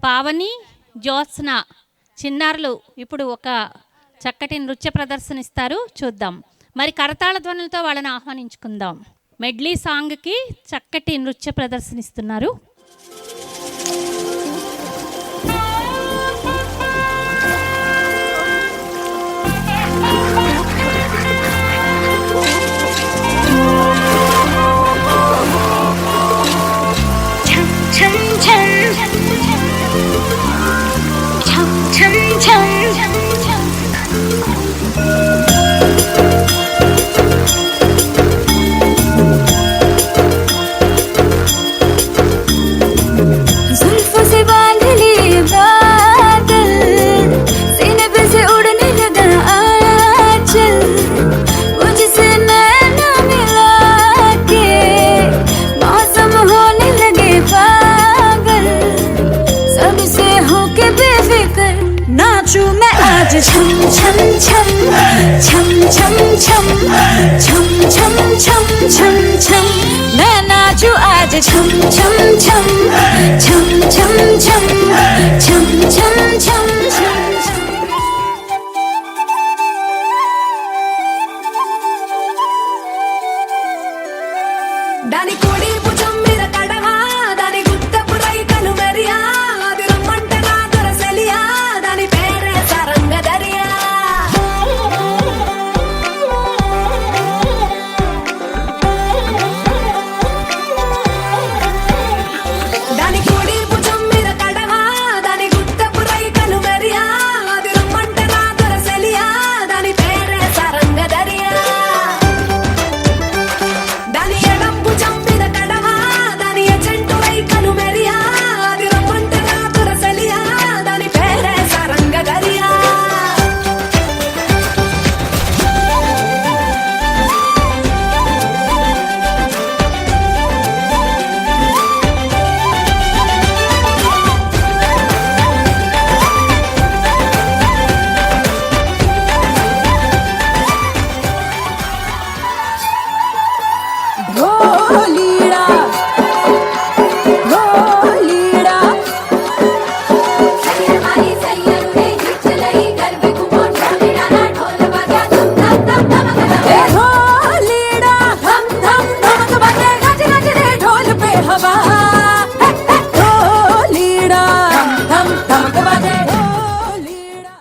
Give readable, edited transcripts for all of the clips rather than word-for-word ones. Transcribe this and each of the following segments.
పావని, జ్యోత్స్న చిన్నారులు ఇప్పుడు ఒక చక్కటి నృత్య ప్రదర్శన ఇస్తారు, చూద్దాం. మరి కరతాళ ధ్వనులతో వాళ్ళని ఆహ్వానించుకుందాం. మెడ్లీ సాంగ్కి చక్కటి నృత్య ప్రదర్శన ఇస్తున్నారు. छम छम छम छम छम छम छम छम छम छम छम मैं नाचू आज छम छम छम छम छम छम छम छम छम छम दानी कोड़ी भुजम మీద కడవా దాని గుత్తపు రైకలు మెరియా అది రమ్మంట నా దొరసలియా దాని పేరే సరంగ దరియా దాని కోడి భుజం మీద కడవా దాని గుత్తపు రైకలు మెరియా అది రమ్మంట నా దొరసలియా దాని పేరే సరంగ దరియా దాని ఎడం భుజం మీద కడవా దాని ఎజెంటు రైకలు మెరియా అది రమ్మంట నా దొరసలియా దాని పేరే సరంగ దరియా ढोलीड़ा ढोलीड़ा सैयर मारी सैयर रे चलई घर पे घुमो ढोलीड़ा ना ढोल बजा धम धम धम धम ए ढोलीड़ा धम धम धम बजे गज गज रे ढोल पे हवा ढोलीड़ा धम धम धम बजे ढोलीड़ा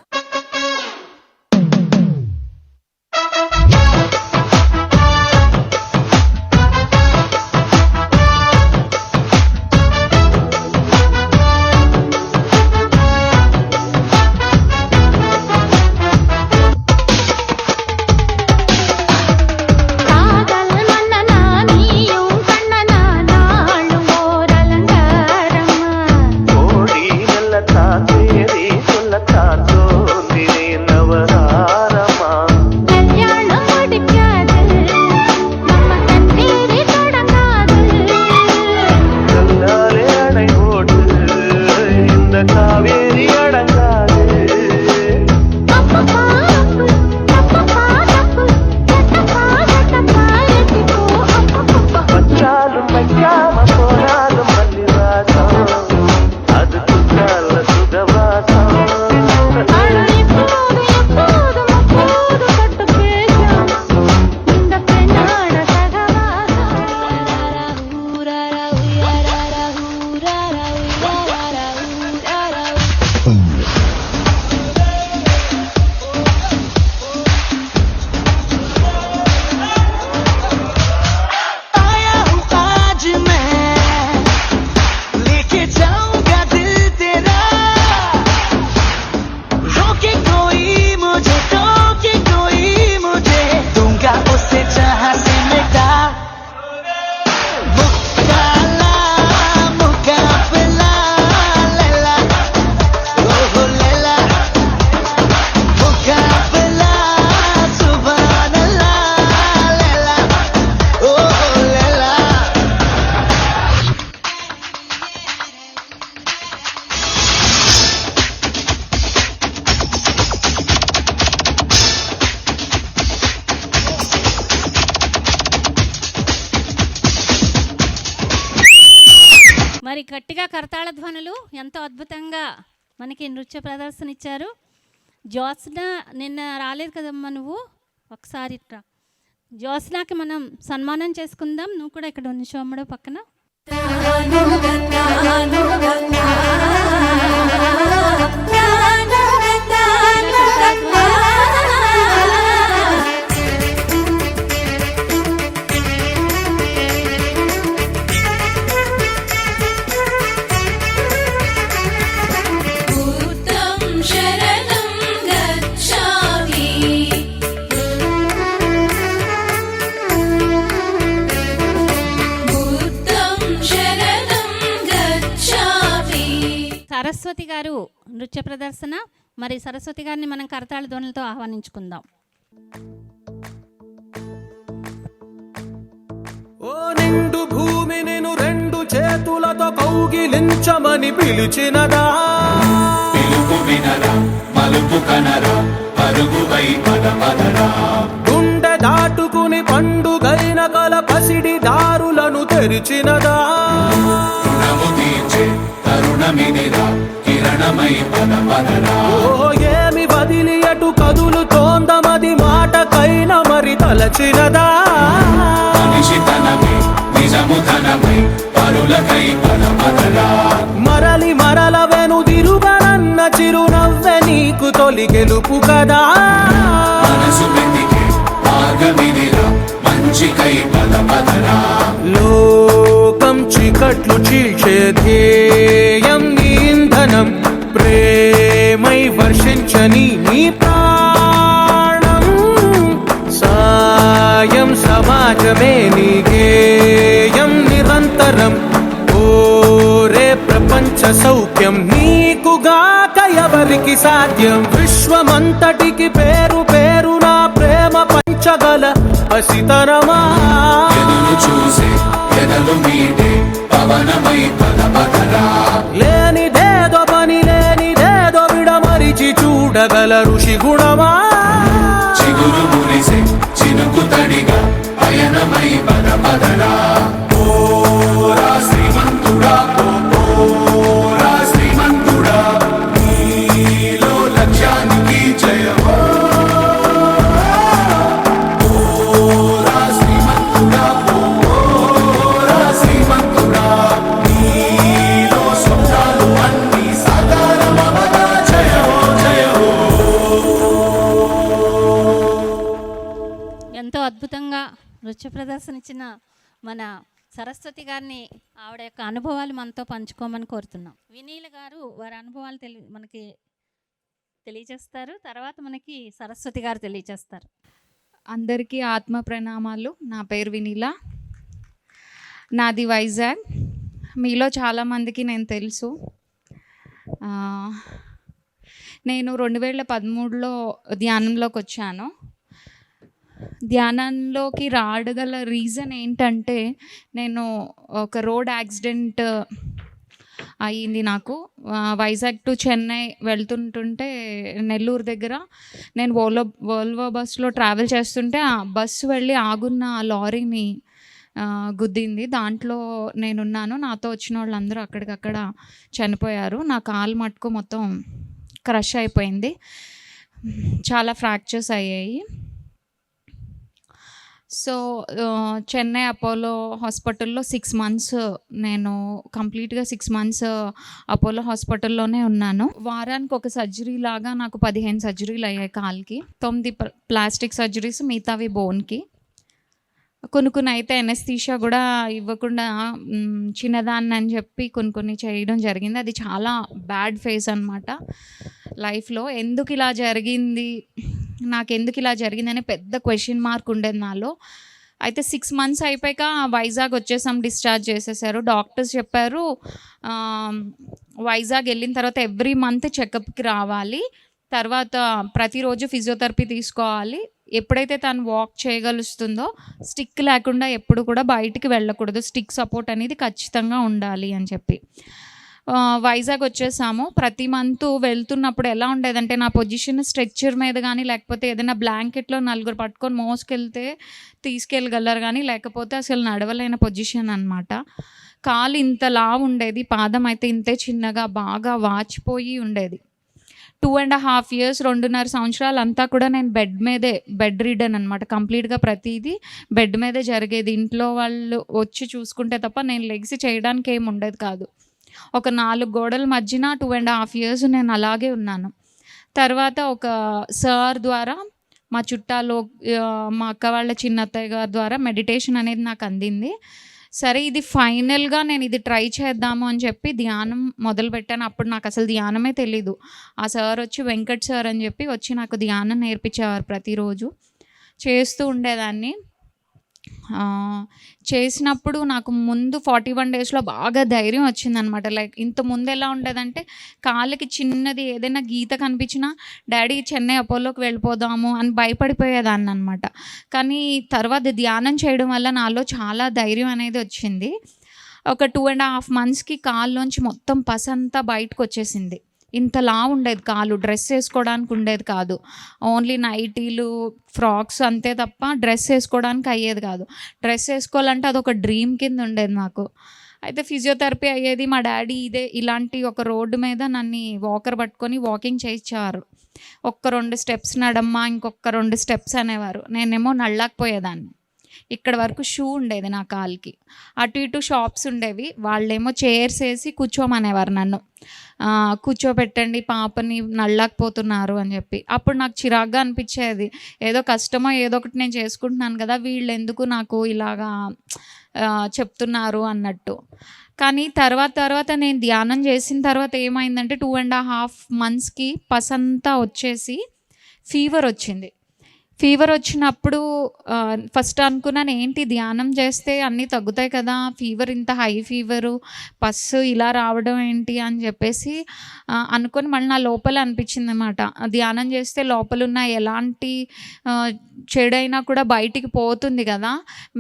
మరి గట్టిగా కరతాళ ధ్వనులు ఎంతో అద్భుతంగా మనకి నృత్య ప్రదర్శన ఇచ్చారు. జ్యోత్స్న నిన్న రాలేదు కదమ్మా నువ్వు, ఒకసారి ఇట్రా. జ్యోత్స్నాకి మనం సన్మానం చేసుకుందాం. నువ్వు కూడా ఇక్కడ నిల్చోమ్మడు పక్కన. సరస్వతి గారు నృత్య ప్రదర్శన. మరి సరస్వతి గారిని మనం కరతాళ ధ్వనులతో ఆహ్వానించుకుందాం. ఓ నిండు భూమి నిన్ను రెండు చేతులతో కౌగిలించమని పిలిచినదా, పిలుపు వినరా మలుపు కనరా పరుగువై పదపదరా, గుండె దాటుకుని పండుగైన కల పసిడి దారులను తెరిచినదా, రుణము తీర్చే తరుణమిదిరా కిరణమై పదపదరా, ఓ ఏమి వదిలి అటు కదులుతోందమది మాటకైన మరి తలచినదా, మనిషి తనమే నిజము ధనమై పరులకై పదపదరా, మరలి మరల వెనుదిరుగనన్న చిరునవ్వె నీకు తొలి గెలుపు కదా, మనసు వెతికే మార్గమిదిరా మంచికై పదపదరా, లోకం చీకట్లు చీల్చే ధ్యేయం నీ ఇంధనం, ప్రేమై వర్షించని నీ ప్రాణం, సాయం సమాజమే నీ గేయం నిరంతరం, ఓరే ప్రపంచ సౌఖ్యం నీకుగాక ఎవరికి సాధ్యం, విశ్వమంతటికి పేరు పేరు నా ప్రేమ పంచగల పసితరమా, ఎదురు చూసే ఎదలు మీటే పవనమై పదపదరా, లేనిదేదో పని లేనిదేదో విడమరిచి చూడగల ఋషి గుణమా, చిగురు మురిసే చినుకు తడిగా పయనమై పదపదరా, ఓరా శ్రీమంతుడా ఓరా శ్రీమంతుడా, నీలో లక్ష్యానికి జయమో, ఓరా శ్రీమంతుడా ఓరా శ్రీమంతుడా, నీలో స్వప్నాలు అన్నీ సాకారమవగా జయమో జయమో. ఎంతో అద్భుతంగా నృత్య ప్రదర్శన ఇచ్చిన మన సరస్వతి గారిని ఆవిడ యొక్క అనుభవాలు మనతో పంచుకోమని కోరుతున్నాం. వినీల గారు వారి అనుభవాలు మనకి తెలియజేస్తారు. తర్వాత మనకి సరస్వతి గారు తెలియజేస్తారు. అందరికీ ఆత్మ ప్రణామాలు. నా పేరు వినీల, నాది వైజాగ్. మీలో చాలామందికి నేను తెలుసు. నేను 2013లో ధ్యానంలోకి వచ్చాను. ధ్యానంలోకి రాగల రీజన్ ఏంటంటే, నేను ఒక రోడ్ యాక్సిడెంట్ అయ్యింది నాకు. వైజాగ్ టు చెన్నై వెళ్తుంటుంటే నెల్లూరు దగ్గర నేను వోల్వో బస్సులో ట్రావెల్ చేస్తుంటే ఆ బస్సు వెళ్ళి ఆగున్న ఆ లారీని గుద్దింది. దాంట్లో నేనున్నాను. నాతో వచ్చిన వాళ్ళందరూ అక్కడికక్కడ చనిపోయారు. నా కాలు మట్టుకు మొత్తం క్రష్ అయిపోయింది. చాలా ఫ్రాక్చర్స్ అయ్యాయి. సో చెన్నై అపోలో హాస్పిటల్లో 6 months నేను కంప్లీట్గా 6 months అపోలో హాస్పిటల్లోనే ఉన్నాను. వారానికి ఒక సర్జరీ లాగా నాకు 15 సర్జరీలు అయ్యాయి కాల్కి. 9 ప్లాస్టిక్ సర్జరీస్, మిగతావి బోన్కి. కొన్ని అయితే ఎనస్థీషియా కూడా ఇవ్వకుండా చిన్నదాన్ని అని చెప్పి కొన్ని చేయడం జరిగింది. అది చాలా బ్యాడ్ ఫేజ్ అనమాట లైఫ్లో. ఎందుకు ఇలా జరిగింది, నాకెందుకు ఇలా జరిగిందనే పెద్ద క్వశ్చన్ మార్క్ ఉండేది నాలో. అయితే 6 months అయిపోయాక వైజాగ్ వచ్చేసాం, డిశ్చార్జ్ చేసేసారు. డాక్టర్స్ చెప్పారు వైజాగ్ వెళ్ళిన తర్వాత ఎవ్రీ మంత్ చెకప్కి రావాలి, తర్వాత ప్రతిరోజు ఫిజియోథెరపీ తీసుకోవాలి, ఎప్పుడైతే తను వాక్ చేయగలుస్తుందో స్టిక్ లేకుండా ఎప్పుడు కూడా బయటికి వెళ్ళకూడదు, స్టిక్ సపోర్ట్ అనేది ఖచ్చితంగా ఉండాలి అని చెప్పి వైజాగ్ వచ్చేసాము. ప్రతి మంత్ వెళ్తున్నప్పుడు ఎలా ఉండేదంటే, నా పొజిషన్ స్ట్రెచ్చర్ మీద కానీ లేకపోతే ఏదైనా బ్లాంకెట్లో నలుగురు పట్టుకొని మోసుకెళ్తే తీసుకెళ్ళగలరు, కానీ లేకపోతే అసలు నడవలేని పొజిషన్ అనమాట. కాలు ఇంతలా ఉండేది, పాదం అయితే ఇంతే చిన్నగా బాగా వాచిపోయి ఉండేది. 2.5 years 2.5 సంవత్సరాలు అంతా కూడా నేను బెడ్ రిడన్ అనమాట. కంప్లీట్గా ప్రతిదీ బెడ్ మీదే జరిగేది. ఇంట్లో వాళ్ళు వచ్చి చూసుకుంటే తప్ప నేను లెగిసి చేయడానికి ఏమి ఉండేది కాదు. ఒక 4 గోడల మధ్యన 2.5 years నేను అలాగే ఉన్నాను. తర్వాత ఒక సార్ ద్వారా మా చుట్టాలు మా అక్క వాళ్ళ చిన్నత్తయ్య గారి ద్వారా మెడిటేషన్ అనేది నాకు అందింది. సరే ఇది ఫైనల్గా నేను ఇది ట్రై చేద్దాము అని చెప్పి ధ్యానం మొదలుపెట్టాను. అప్పుడు నాకు అసలు ధ్యానమే తెలీదు. ఆ సార్ వచ్చి వెంకట్ సార్ అని చెప్పి వచ్చి నాకు ధ్యానం నేర్పించేవారు. ప్రతిరోజు చేస్తూ ఉండేదాన్ని. చేసినప్పుడు నాకు ముందు 41 daysలో బాగా ధైర్యం వచ్చిందనమాట. లైక్ ఇంత ముందు ఎలా ఉండేదంటే కాళ్ళకి చిన్నది ఏదైనా గీత కనిపించినా డాడీ చెన్నై అపోలోకి వెళ్ళిపోదాము అని భయపడిపోయేదాన్ని అనమాట. కానీ తర్వాత ధ్యానం చేయడం వల్ల నాలో చాలా ధైర్యం అనేది వచ్చింది. ఒక 2.5 monthsకి కాళ్ళలోంచి మొత్తం పసంతా బయటకు వచ్చేసింది. ఇంతలా ఉండేది కాలు, డ్రెస్ వేసుకోవడానికి ఉండేది కాదు. ఓన్లీ నైటీలు, ఫ్రాక్స్ అంతే తప్ప డ్రెస్ వేసుకోవడానికి అయ్యేది కాదు. డ్రెస్ వేసుకోవాలంటే అదొక డ్రీమ్ కింద ఉండేది నాకు. అయితే ఫిజియోథెరపీ అయ్యేది. మా డాడీ ఇలాంటి ఒక రోడ్డు మీద నన్ను వాకర్ పట్టుకొని వాకింగ్ చేయించేవారు. ఒక్క 2 steps నడమ్మా, ఇంకొక 2 steps అనేవారు. నేనేమో నళ్ళకపోయేదాన్ని. ఇక్కడ వరకు షూ ఉండేది నా కాలికి. అటు ఇటు షాప్స్ ఉండేవి. వాళ్ళేమో చైర్స్ వేసి కూర్చోమనేవారు నన్ను. కూర్చోబెట్టండి పాపని, నళ్ళకపోతున్నారు అని చెప్పి. అప్పుడు నాకు చిరాగ్గా అనిపించేది. ఏదో కష్టమో ఏదో ఒకటి నేను చేసుకుంటున్నాను కదా, వీళ్ళు ఎందుకు నాకు ఇలాగా చెప్తున్నారు అన్నట్టు. కానీ తర్వాత నేను ధ్యానం చేసిన తర్వాత ఏమైందంటే 2.5 monthsకి పసంతా వచ్చేసి ఫీవర్ వచ్చింది. ఫీవర్ వచ్చినప్పుడు ఫస్ట్ అనుకున్నాను ఏంటి ధ్యానం చేస్తే అన్నీ తగ్గుతాయి కదా, ఫీవర్ ఇంత హై ఫీవరు, పస్సు ఇలా రావడం ఏంటి అని చెప్పేసి అనుకొని మళ్ళీ నా లోపల అనిపించింది అనమాట. ధ్యానం చేస్తే లోపలున్న ఎలాంటి చెడైనా కూడా బయటికి పోతుంది కదా,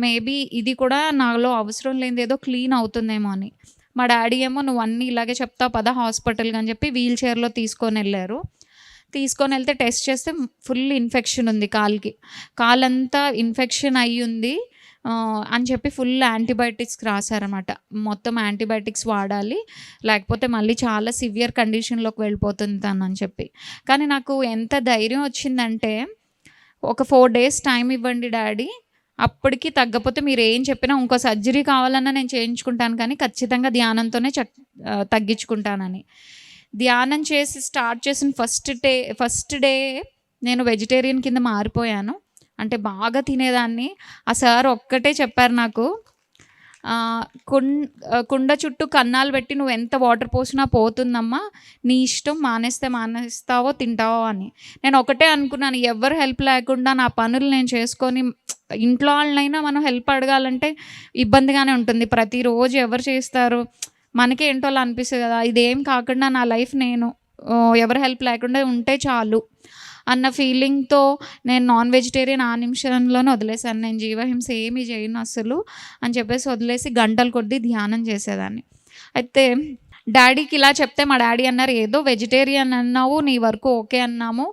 మేబీ ఇది కూడా నాలో అవసరం లేనిది ఏదో క్లీన్ అవుతుందేమో అని. మా డాడీ ఏమో నువ్వు అన్నీ ఇలాగే చెప్తావు పద హాస్పిటల్కి అని చెప్పి వీల్ చైర్లో తీసుకొని వెళ్ళారు. తీసుకొని వెళ్తే టెస్ట్ చేస్తే ఫుల్ ఇన్ఫెక్షన్ ఉంది కాలుకి, కాలంతా ఇన్ఫెక్షన్ అయ్యి ఉంది అని చెప్పి ఫుల్ యాంటీబయాటిక్స్ రాశారన్నమాట. మొత్తం యాంటీబయాటిక్స్ వాడాలి, లేకపోతే మళ్ళీ చాలా సివియర్ కండిషన్లోకి వెళ్ళిపోతుంది తను అని చెప్పి. కానీ నాకు ఎంత ధైర్యం వచ్చిందంటే ఒక 4 days టైం ఇవ్వండి డాడీ, అప్పటికి తగ్గపోతే మీరు ఏం చెప్పినా ఇంకో సర్జరీ కావాలన్నా నేను చేయించుకుంటాను, కానీ ఖచ్చితంగా ధ్యానంతోనే తగ్గించుకుంటానని. ధ్యానం చేసి స్టార్ట్ చేసిన ఫస్ట్ డే నేను వెజిటేరియన్ కింద మారిపోయాను. అంటే బాగా తినేదాన్ని. ఆ సార్ ఒక్కటే చెప్పారు నాకు, కుండ చుట్టూ కన్నాలు పెట్టి నువ్వు ఎంత వాటర్ పోసినా పోతుందమ్మా, నీ ఇష్టం, మానేస్తే మానేస్తావో తింటావో అని. నేను ఒకటే అనుకున్నాను, ఎవరు హెల్ప్ లేకుండా నా పనులు నేను చేసుకొని, ఇంట్లో వాళ్ళనైనా మనం హెల్ప్ అడగాలంటే ఇబ్బందిగానే ఉంటుంది. ప్రతిరోజు ఎవరు చేస్తారు, మనకే ఏంటో అలా అనిపిస్తుంది కదా, ఇదేం కాకుండా నా లైఫ్ నేను ఎవరు హెల్ప్ లేకుండా ఉంటే చాలు అన్న ఫీలింగ్తో నేను నాన్ వెజిటేరియన్ ఆ నిమిషంలోనే వదిలేసాను. నేను జీవహింస ఏమీ చేయను అసలు అని చెప్పేసి వదిలేసి గంటల కొద్దీ ధ్యానం చేసేదాన్ని. అయితే డాడీకి ఇలా చెప్తే మా డాడీ అన్నారు, ఏదో వెజిటేరియన్ అన్నావు, నీ వరకు ఓకే అన్నాము,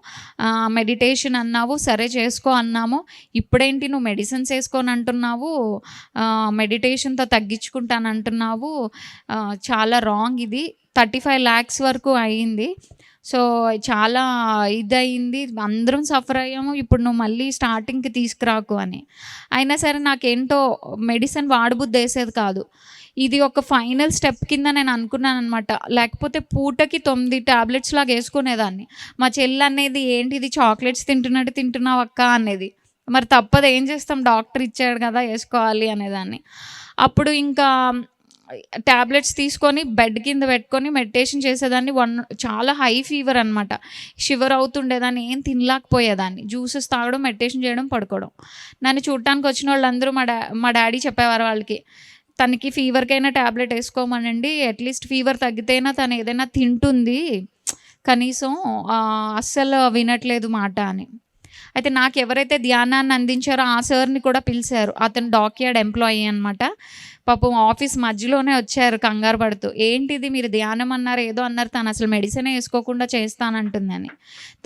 మెడిటేషన్ అన్నావు, సరే చేసుకో అన్నాము, ఇప్పుడేంటి నువ్వు మెడిసిన్స్ వేసుకొని అంటున్నావు, మెడిటేషన్తో తగ్గించుకుంటాను అంటున్నావు, చాలా రాంగ్, ఇది 35 lakhs వరకు అయ్యింది, సో చాలా ఇదయింది, అందరం సఫర్ అయ్యాము, ఇప్పుడు నువ్వు మళ్ళీ స్టార్టింగ్కి తీసుకురాకు అని. అయినా సరే నాకేంటో మెడిసిన్ వాడబుద్ధి వేసేది కాదు. ఇది ఒక ఫైనల్ స్టెప్ కింద నేను అనుకున్నాను అనమాట. లేకపోతే పూటకి 9 tablets లాగా వేసుకునేదాన్ని. మా చెల్లి అనేది ఏంటిది చాక్లెట్స్ తింటున్నావు అక్క అనేది. మరి తప్పదు, ఏం చేస్తాం, డాక్టర్ ఇచ్చాడు కదా వేసుకోవాలి అనేదాన్ని. అప్పుడు ఇంకా ట్యాబ్లెట్స్ తీసుకొని బెడ్ కింద పెట్టుకొని మెడిటేషన్ చేసేదాన్ని. చాలా హై ఫీవర్ అనమాట, షివర్ అవుతుండేదాన్ని, ఏం తినలేకపోయేదాన్ని, జ్యూసెస్ తాగడం, మెడిటేషన్ చేయడం, పడుకోవడం. నన్ను చూడటానికి వచ్చిన వాళ్ళందరూ మా డాడీ చెప్పేవారు వాళ్ళకి, తనకి ఫీవర్కైనా ట్యాబ్లెట్ వేసుకోమనండి, అట్లీస్ట్ ఫీవర్ తగ్గితేనా తను ఏదైనా తింటుంది, కనీసం అస్సలు వినట్లేదు మాట అని. అయితే నాకు ఎవరైతే ధ్యానాన్ని అందించారో ఆ సార్ని కూడా పిలిచారు. అతను డాక్యార్డ్ ఎంప్లాయీ అనమాట. పాపం ఆఫీస్ మధ్యలోనే వచ్చారు కంగారు పడుతూ, ఏంటిది మీరు ధ్యానం అన్నారు, ఏదో అన్నారు, తను అసలు మెడిసిన్ వేసుకోకుండా చేస్తానంటుందని.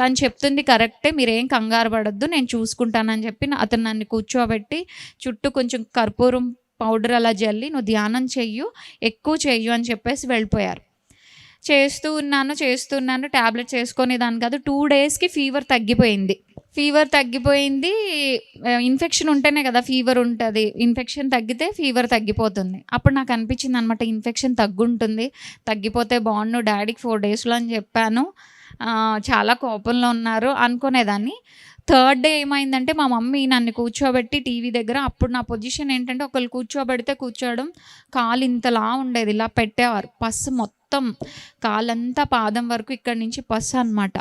తను చెప్తుంది కరెక్టే, మీరేం కంగారు పడద్దు, నేను చూసుకుంటానని చెప్పి అతను నన్ను కూర్చోబెట్టి చుట్టూ కొంచెం కర్పూరం పౌడర్ అలా జల్లి నువ్వు ధ్యానం చెయ్యు, ఎక్కువ చెయ్యు అని చెప్పేసి వెళ్ళిపోయారు. చేస్తూ ఉన్నాను ట్యాబ్లెట్స్ వేసుకొని దాని కాదు 2 డేస్కి ఫీవర్ తగ్గిపోయింది. ఇన్ఫెక్షన్ ఉంటేనే కదా ఫీవర్ ఉంటుంది. ఇన్ఫెక్షన్ తగ్గితే ఫీవర్ తగ్గిపోతుంది. అప్పుడు నాకు అనిపించింది అనమాట, ఇన్ఫెక్షన్ తగ్గిపోతే బాగుండు, డాడీకి 4 డేస్లో అని చెప్పాను. చాలా కోపంలో ఉన్నారు అనుకునేదాన్ని. 3rd డే ఏమైందంటే మా మమ్మీ నన్ను కూర్చోబెట్టి టీవీ దగ్గర, అప్పుడు నా పొజిషన్ ఏంటంటే ఒకళ్ళు కూర్చోబెడితే కూర్చోవడం, కాలు ఇంతలా ఉండేది, ఇలా పెట్టేవారు. పస్సు మొత్తం కాలంతా పాదం వరకు ఇక్కడి నుంచి పస్సు అనమాట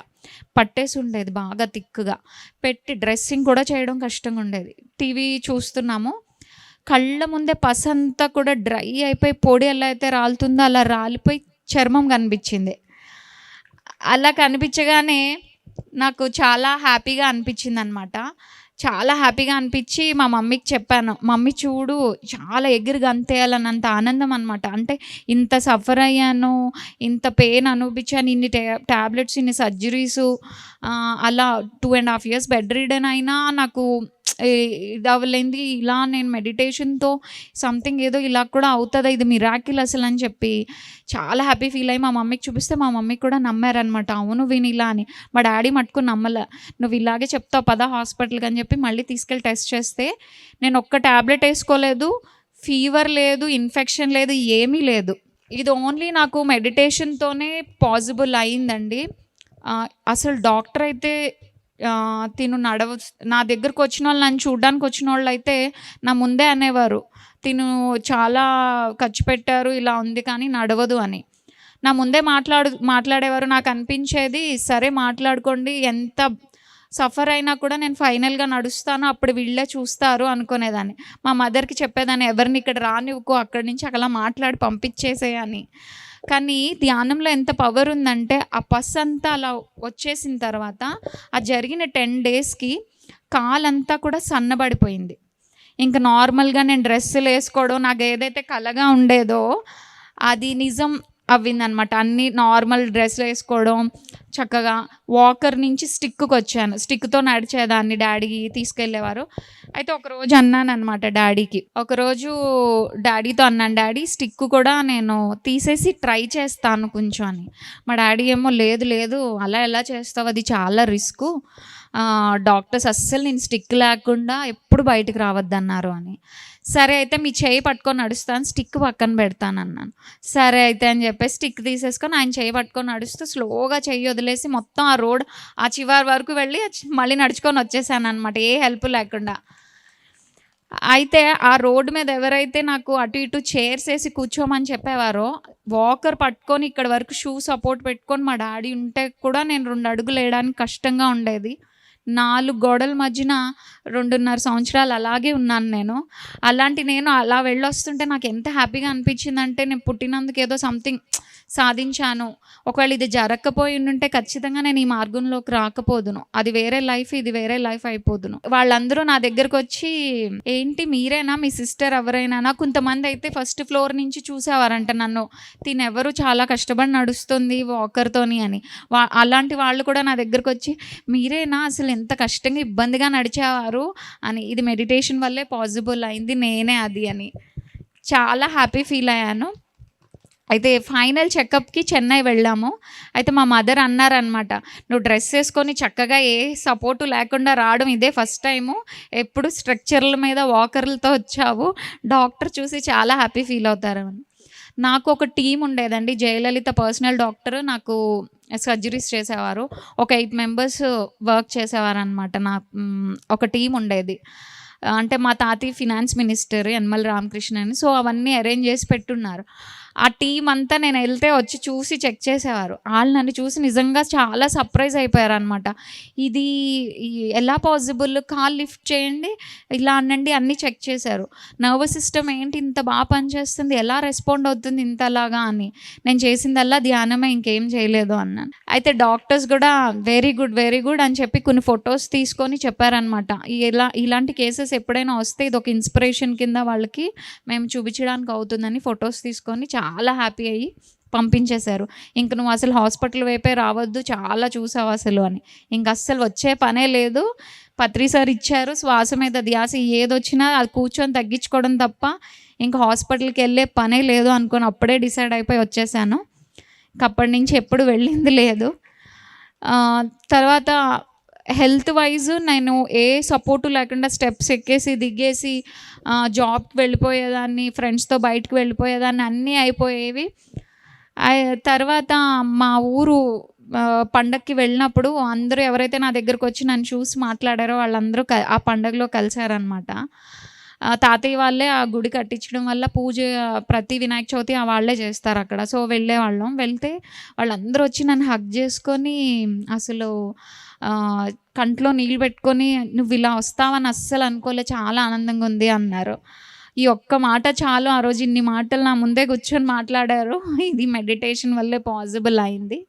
పట్టేసి ఉండేది, బాగా తిక్కుగా పెట్టి డ్రెస్సింగ్ కూడా చేయడం కష్టంగా ఉండేది. టీవీ చూస్తున్నాము, కళ్ళ ముందే పసు అంతా కూడా డ్రై అయిపోయి పొడి ఎలా అయితే రాలుతుందో అలా రాలిపోయి చర్మం కనిపించింది. అలా కనిపించగానే నాకు చాలా హ్యాపీగా అనిపించింది అనమాట. చాలా హ్యాపీగా అనిపించి మా మమ్మీకి చెప్పాను, మమ్మీ చూడు చాలా ఎగిరి గంతేయాలన్నంత ఆనందం అనమాట. అంటే ఇంత సఫర్ అయ్యాను, ఇంత పెయిన్ అనిపించాను, ఇన్ని ట్యాబ్లెట్స్, ఇన్ని సర్జరీసు, అలా 2.5 years బెడ్ రిడన్ అయినా నాకు ఇది అవ్వలేంది. ఇలా నేను మెడిటేషన్తో సంథింగ్ ఏదో ఇలా కూడా అవుతుందా, ఇది మిరాకిల్ అసలు అని చెప్పి చాలా హ్యాపీ ఫీల్ అయ్యి మా మమ్మీకి చూపిస్తే మా మమ్మీ కూడా నమ్మారనమాట. అవును విని ఇలా అని. మా డాడీ మట్టుకు నమ్మలే. నువ్వు ఇలాగే చెప్తావు పదా హాస్పిటల్కి అని చెప్పి మళ్ళీ తీసుకెళ్ళి టెస్ట్ చేస్తే నేను ఒక్క ట్యాబ్లెట్ వేసుకోలేదు, ఫీవర్ లేదు, ఇన్ఫెక్షన్ లేదు, ఏమీ లేదు. ఇది ఓన్లీ నాకు మెడిటేషన్తోనే పాసిబుల్ అయిందండి. అసలు డాక్టర్ అయితే తిను నా దగ్గరకు వచ్చిన వాళ్ళు, నన్ను చూడడానికి వచ్చిన వాళ్ళు అయితే నా ముందే అనేవారు, తిను చాలా ఖర్చు పెట్టారు, ఇలా ఉంది కానీ నడవదు అని. నా ముందే మాట్లాడేవారు. నాకు అనిపించేది, సరే మాట్లాడుకోండి, ఎంత సఫర్ అయినా కూడా నేను ఫైనల్గా నడుస్తాను, అప్పుడు వీళ్ళే చూస్తారు అనుకునేదాన్ని. మా మదర్కి చెప్పేదాన్ని, ఎవరిని ఇక్కడ రానివ్వకు, అక్కడి నుంచి అలా మాట్లాడి పంపించేసేయని. కానీ ధ్యానంలో ఎంత పవర్ ఉందంటే ఆ పస్ అంతా అలా వచ్చేసిన తర్వాత ఆ జరిగిన 10 డేస్కి కాలంతా కూడా సన్నబడిపోయింది. ఇంకా నార్మల్గా నేను డ్రెస్సులు వేసుకోవడం, నాకు ఏదైతే కలగా ఉండేదో అది నిజం అవ్విందనమాట. అన్నీ నార్మల్ డ్రెస్సులు వేసుకోవడం, చక్కగా వాకర్ నుంచి స్టిక్కి వచ్చాను. స్టిక్తో నడిచేదాన్ని, డాడీ తీసుకెళ్ళేవారు. అయితే ఒకరోజు అన్నాను అనమాట డాడీతో అన్నాను, డాడీ స్టిక్ కూడా నేను తీసేసి ట్రై చేస్తాను కొంచెం అని. మా డాడీ ఏమో లేదు అలా ఎలా చేస్తావు, అది చాలా రిస్క్, డాక్టర్స్ అస్సలు నేను స్టిక్ లేకుండా ఎప్పుడు బయటకు రావద్దన్నారు అని. సరే అయితే మీ చేయి పట్టుకొని నడుస్తాను, స్టిక్ పక్కన పెడతాను అన్నాను. సరే అయితే అని చెప్పేసి స్టిక్ తీసేసుకొని ఆయన చేయి పట్టుకొని నడుస్తూ స్లోగా చెయ్యి వదిలేసి మొత్తం ఆ రోడ్ ఆ చివరి వరకు వెళ్ళి మళ్ళీ నడుచుకొని వచ్చేసాను అనమాట, ఏ హెల్ప్ లేకుండా. అయితే ఆ రోడ్డు మీద ఎవరైతే నాకు అటు ఇటు చైర్స్ వేసి కూర్చోమని చెప్పేవారో, వాకర్ పట్టుకొని ఇక్కడ వరకు షూ సపోర్ట్ పెట్టుకొని మా డాడీ ఉంటే కూడా నేను 2 అడుగులు వేయడానికి కష్టంగా ఉండేది. 4 గోడల మధ్యన 2.5 సంవత్సరాలు అలాగే ఉన్నాను నేను. నేను అలా వెళ్ళొస్తుంటే నాకు ఎంత హ్యాపీగా అనిపించిందంటే, నేను పుట్టినందుకు ఏదో సంథింగ్ సాధించాను. ఒకవేళ ఇది జరగకపోయి ఉంటే ఖచ్చితంగా నేను ఈ మార్గంలోకి రాకపోదును. అది వేరే లైఫ్, ఇది వేరే లైఫ్ అయిపోదును. వాళ్ళందరూ నా దగ్గరకు వచ్చి, ఏంటి మీరేనా, మీ సిస్టర్ ఎవరైనా? కొంతమంది అయితే ఫస్ట్ ఫ్లోర్ నుంచి చూసేవారంట నన్ను, తినెవరు చాలా కష్టపడి నడుస్తుంది వాకర్తోని అని. అలాంటి వాళ్ళు కూడా నా దగ్గరకు వచ్చి, మీరేనా అసలు ఎంత కష్టంగా ఇబ్బందిగా నడిచేవారు అని. ఇది మెడిటేషన్ వల్లే పాసిబుల్ అయింది, నేనే అది అని చాలా హ్యాపీ ఫీల్ అయ్యాను. అయితే ఫైనల్ చెకప్కి చెన్నై వెళ్ళాము. అయితే మా మదర్ అన్నారనమాట, నువ్వు డ్రెస్ వేసుకొని చక్కగా ఏ సపోర్టు లేకుండా రావడం ఇదే ఫస్ట్ టైము, ఎప్పుడు స్ట్రక్చర్ల మీద వాకర్లతో వచ్చావు, డాక్టర్ చూసి చాలా హ్యాపీ ఫీల్ అవుతారు అని. నాకు ఒక టీం ఉండేదండి, జయలలిత పర్సనల్ డాక్టర్ నాకు సర్జరీస్ చేసేవారు. ఒక 8 members వర్క్ చేసేవారు అనమాట. ఒక టీం ఉండేది. అంటే మా తాతయ్య ఫినాన్స్ మినిస్టర్ యనమల రామకృష్ణ అని. సో అవన్నీ అరేంజ్ చేసి పెట్టున్నారు. ఆ టీం అంతా నేను వెళ్తే వచ్చి చూసి చెక్ చేసేవారు. వాళ్ళు నన్ను చూసి నిజంగా చాలా సర్ప్రైజ్ అయిపోయారు అనమాట. ఇది ఎలా పాసిబుల్, కాల్ లిఫ్ట్ చేయండి, ఇలా అనండి, అన్నీ చెక్ చేశారు. నర్వస్ సిస్టమ్ ఏంటి ఇంత బాగా పనిచేస్తుంది, ఎలా రెస్పాండ్ అవుతుంది ఇంతలాగా అని. నేను చేసిందల్లా ధ్యానమే, ఇంకేం చేయలేదు అన్నాను. అయితే డాక్టర్స్ కూడా వెరీ గుడ్ అని చెప్పి కొన్ని ఫొటోస్ తీసుకొని చెప్పారనమాట. ఇలాంటి కేసెస్ ఎప్పుడైనా వస్తే ఇది ఒక ఇన్స్పిరేషన్ కింద వాళ్ళకి మేము చూపించడానికి అవుతుందని ఫొటోస్ తీసుకొని చాలా హ్యాపీ అయ్యి పంపించేశారు. ఇంక నువ్వు అసలు హాస్పిటల్ వైపే రావద్దు, చాలా చూసావు అసలు అని. ఇంక అస్సలు వచ్చే పనే లేదు. పత్రి సార్ ఇచ్చారు, శ్వాస మీద ధ్యాస, ఏదొచ్చినా అది కూర్చొని తగ్గించుకోవడం తప్ప ఇంకా హాస్పిటల్కి వెళ్ళే పనే లేదు అనుకొని అప్పుడే డిసైడ్ అయిపోయి వచ్చేసాను. అప్పటి నుంచి ఎప్పుడు వెళ్ళింది లేదు. తర్వాత హెల్త్ వైజ్ నేను ఏ సపోర్టు లేకుండా స్టెప్స్ ఎక్కేసి దిగేసి జాబ్కి వెళ్ళిపోయేదాన్ని, ఫ్రెండ్స్తో బయటకు వెళ్ళిపోయేదాన్ని, అన్నీ అయిపోయేవి. తర్వాత మా ఊరు పండగకి వెళ్ళినప్పుడు అందరూ ఎవరైతే నా దగ్గరకు వచ్చి నన్ను చూసి మాట్లాడారో వాళ్ళందరూ ఆ పండగలో కలిశారనమాట. తాతయ్య వాళ్ళే ఆ గుడి కట్టించడం వల్ల పూజ ప్రతి వినాయక చవితి వాళ్ళే చేస్తారు అక్కడ. సో వెళ్ళేవాళ్ళం. వెళ్తే వాళ్ళందరూ వచ్చి నన్ను హగ్ చేసుకొని అసలు కంట్లో నీళ్ళు పెట్టుకొని నువ్వు ఇలా వస్తావని అస్సలు అనుకోలే, చాలా ఆనందంగా ఉంది అన్నారు. ఈ ఒక్క మాట చాలు, ఆ రోజు ఇన్ని మాటలు నా ముందే కూర్చొని మాట్లాడారు. ఇది మెడిటేషన్ వల్లే పాసిబుల్ అయింది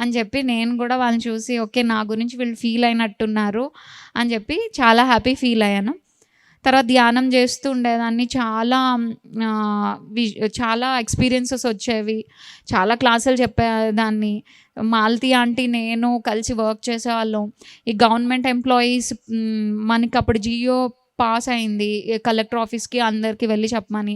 అని చెప్పి నేను కూడా వాళ్ళని చూసి ఓకే నా గురించి వీళ్ళు ఫీల్ అయినట్టున్నారు అని చెప్పి చాలా హ్యాపీ ఫీల్ అయ్యాను. తర్వాత ధ్యానం చేస్తూ ఉండేదాన్ని. చాలా ఎక్స్పీరియన్సెస్ వచ్చేవి. చాలా క్లాసులు చెప్పేదాన్ని. మాలతి ఆంటీ నేను కలిసి వర్క్ చేసేవాళ్ళం. ఈ గవర్నమెంట్ ఎంప్లాయీస్ మనకి అప్పుడు జియో పాస్ అయింది కలెక్టర్ ఆఫీస్కి అందరికీ వెళ్ళి చెప్పమని.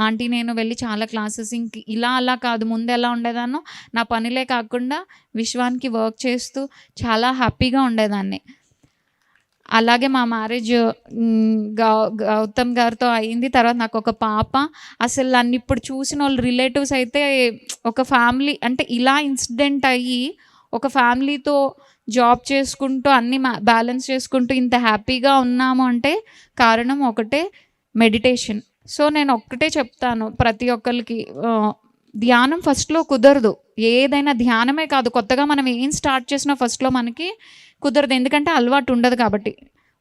ఆంటీ నేను వెళ్ళి చాలా క్లాసెస్ ఇలా అలా కాదు, ముందు ఎలా ఉండేదాన్నో నా పనిలే కాకుండా విశ్వానికి వర్క్ చేస్తూ చాలా హ్యాపీగా ఉండేదాన్ని. అలాగే మా మ్యారేజ్ గౌతమ్ గారితో అయింది. తర్వాత నాకు ఒక పాప. అసలు నన్ను ఇప్పుడు చూసిన వాళ్ళు రిలేటివ్స్ అయితే ఒక ఫ్యామిలీ అంటే ఇలా ఇన్సిడెంట్ అయ్యి ఒక ఫ్యామిలీతో జాబ్ చేసుకుంటూ అన్నీ బ్యాలెన్స్ చేసుకుంటూ ఇంత హ్యాపీగా ఉన్నాము అంటే కారణం ఒకటే, మెడిటేషన్. సో నేను ఒక్కటే చెప్తాను ప్రతి ఒక్కరికి, ధ్యానం ఫస్ట్లో కుదరదు. ఏదైనా ధ్యానమే కాదు, కొత్తగా మనం ఏం స్టార్ట్ చేసినా ఫస్ట్లో మనకి కుదరదు. ఎందుకంటే అలవాటు ఉండదు కాబట్టి.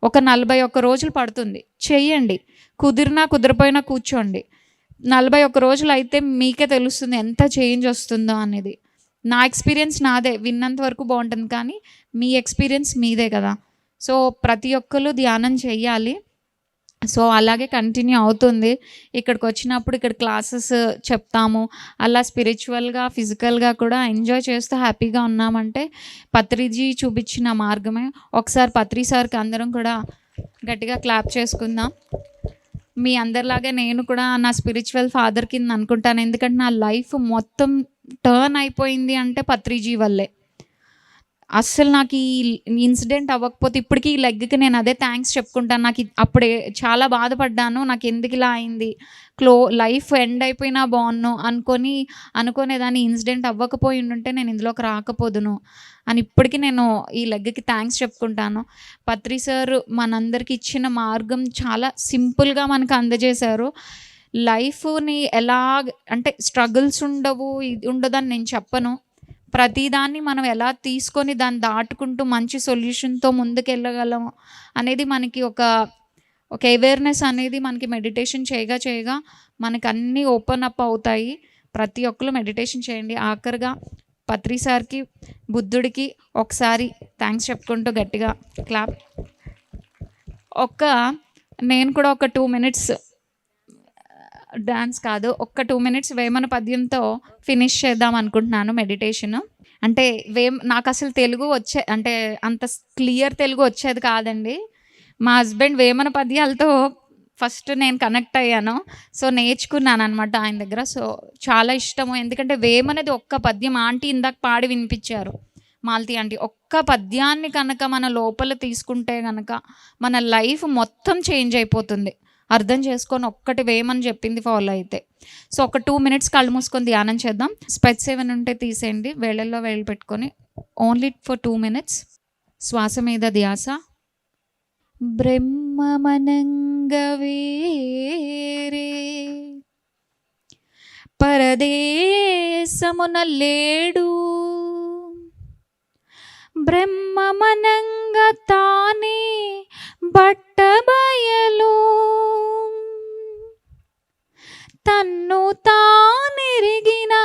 ఒక 41 రోజులు పడుతుంది, చెయ్యండి. కుదిరినా కుదిరిపోయినా కూర్చోండి. 41 రోజులు అయితే మీకే తెలుస్తుంది ఎంత చేంజ్ వస్తుందో అనేది. నా ఎక్స్పీరియన్స్ నాదే, విన్నంత వరకు బాగుంటుంది, కానీ మీ ఎక్స్పీరియన్స్ మీదే కదా. సో ప్రతి ఒక్కరు ధ్యానం చెయ్యాలి. సో అలాగే కంటిన్యూ అవుతుంది. ఇక్కడికి వచ్చినప్పుడు ఇక్కడ క్లాసెస్ చెప్తాము. అలా స్పిరిచువల్గా ఫిజికల్గా కూడా ఎంజాయ్ చేస్తూ హ్యాపీగా ఉన్నామంటే పత్రిజీ చూపించిన మార్గమే. ఒకసారి పత్రి సార్కి అందరం కూడా గట్టిగా క్లాప్ చేసుకుందాం. మీ అందరిలాగే నేను కూడా నా స్పిరిచువల్ ఫాదర్ కింద అనుకుంటాను. ఎందుకంటే నా లైఫ్ మొత్తం టర్న్ అయిపోయింది అంటే పత్రిజీ వల్లే. అస్సలు నాకు ఈ ఇన్సిడెంట్ అవ్వకపోతే ఇప్పటికీ ఈ లెగ్కి నేను అదే థ్యాంక్స్ చెప్పుకుంటాను. నాకు అప్పుడే చాలా బాధపడ్డాను, నాకు ఎందుకు ఇలా అయింది, లైఫ్ ఎండ్ అయిపోయినా బాగున్ను అనుకునేదాన్ని. ఇన్సిడెంట్ అవ్వకపోయి ఉంటే నేను ఇందులోకి రాకపోదును అని ఇప్పటికీ నేను ఈ లెగ్కి థ్యాంక్స్ చెప్పుకుంటాను. పత్రి సార్ మనందరికి ఇచ్చిన మార్గం చాలా సింపుల్గా మనకు అందజేశారు. లైఫ్ని ఎలా అంటే స్ట్రగుల్స్ ఉండవు, ఇది ఉండదని నేను చెప్పను. ప్రతిదాన్ని మనం ఎలా తీసుకొని దాన్ని దాటుకుంటూ మంచి సొల్యూషన్తో ముందుకెళ్ళగలం అనేది మనకి ఒక అవేర్నెస్ అనేది మనకి మెడిటేషన్ చేయగా మనకి అన్నీ ఓపెన్ అప్ అవుతాయి. ప్రతి ఒక్కరు మెడిటేషన్ చేయండి. ఆఖరిగా పత్రి సార్కి, బుద్ధుడికి ఒకసారి థ్యాంక్స్ చెప్పుకుంటూ గట్టిగా క్లాప్. నేను కూడా ఒక 2 మినిట్స్ డాన్స్ కాదు, ఒక్క 2 మినిట్స్ వేమన పద్యంతో ఫినిష్ చేద్దాం అనుకుంటున్నాను మెడిటేషన్. అంటే నాకు అసలు తెలుగు అంటే అంత క్లియర్ తెలుగు వచ్చేది కాదండి. మా హస్బెండ్ వేమన పద్యాలతో ఫస్ట్ నేను కనెక్ట్ అయ్యాను. సో నేర్చుకున్నాను అనమాట ఆయన దగ్గర. సో చాలా ఇష్టము, ఎందుకంటే వేమనది ఒక్క పద్యం ఆంటీ ఇందాక పాడి వినిపించారు, మాలతి ఆంటీ. ఒక్క పద్యాన్ని కనుక మన లోపల తీసుకుంటే కనుక మన లైఫ్ మొత్తం చేంజ్ అయిపోతుంది. అర్థం చేసుకొని ఒక్కటి వేయమని చెప్పింది ఫాలో అయితే. సో ఒక 2 మినిట్స్ కళ్ళు మూసుకొని ధ్యానం చేద్దాం. స్పెట్స్ ఏమైనా ఉంటే తీసేయండి, వేళ్ళల్లో వేళ్ళు పెట్టుకొని ఓన్లీ ఫర్ 2 మినిట్స్ శ్వాస మీద ధ్యాస. బ్రహ్మమనంగవేరే పరదేశమున లేడు, బ్రహ్మమనంగ తానే బట్టబయలు, తన్ను తానెరిగిన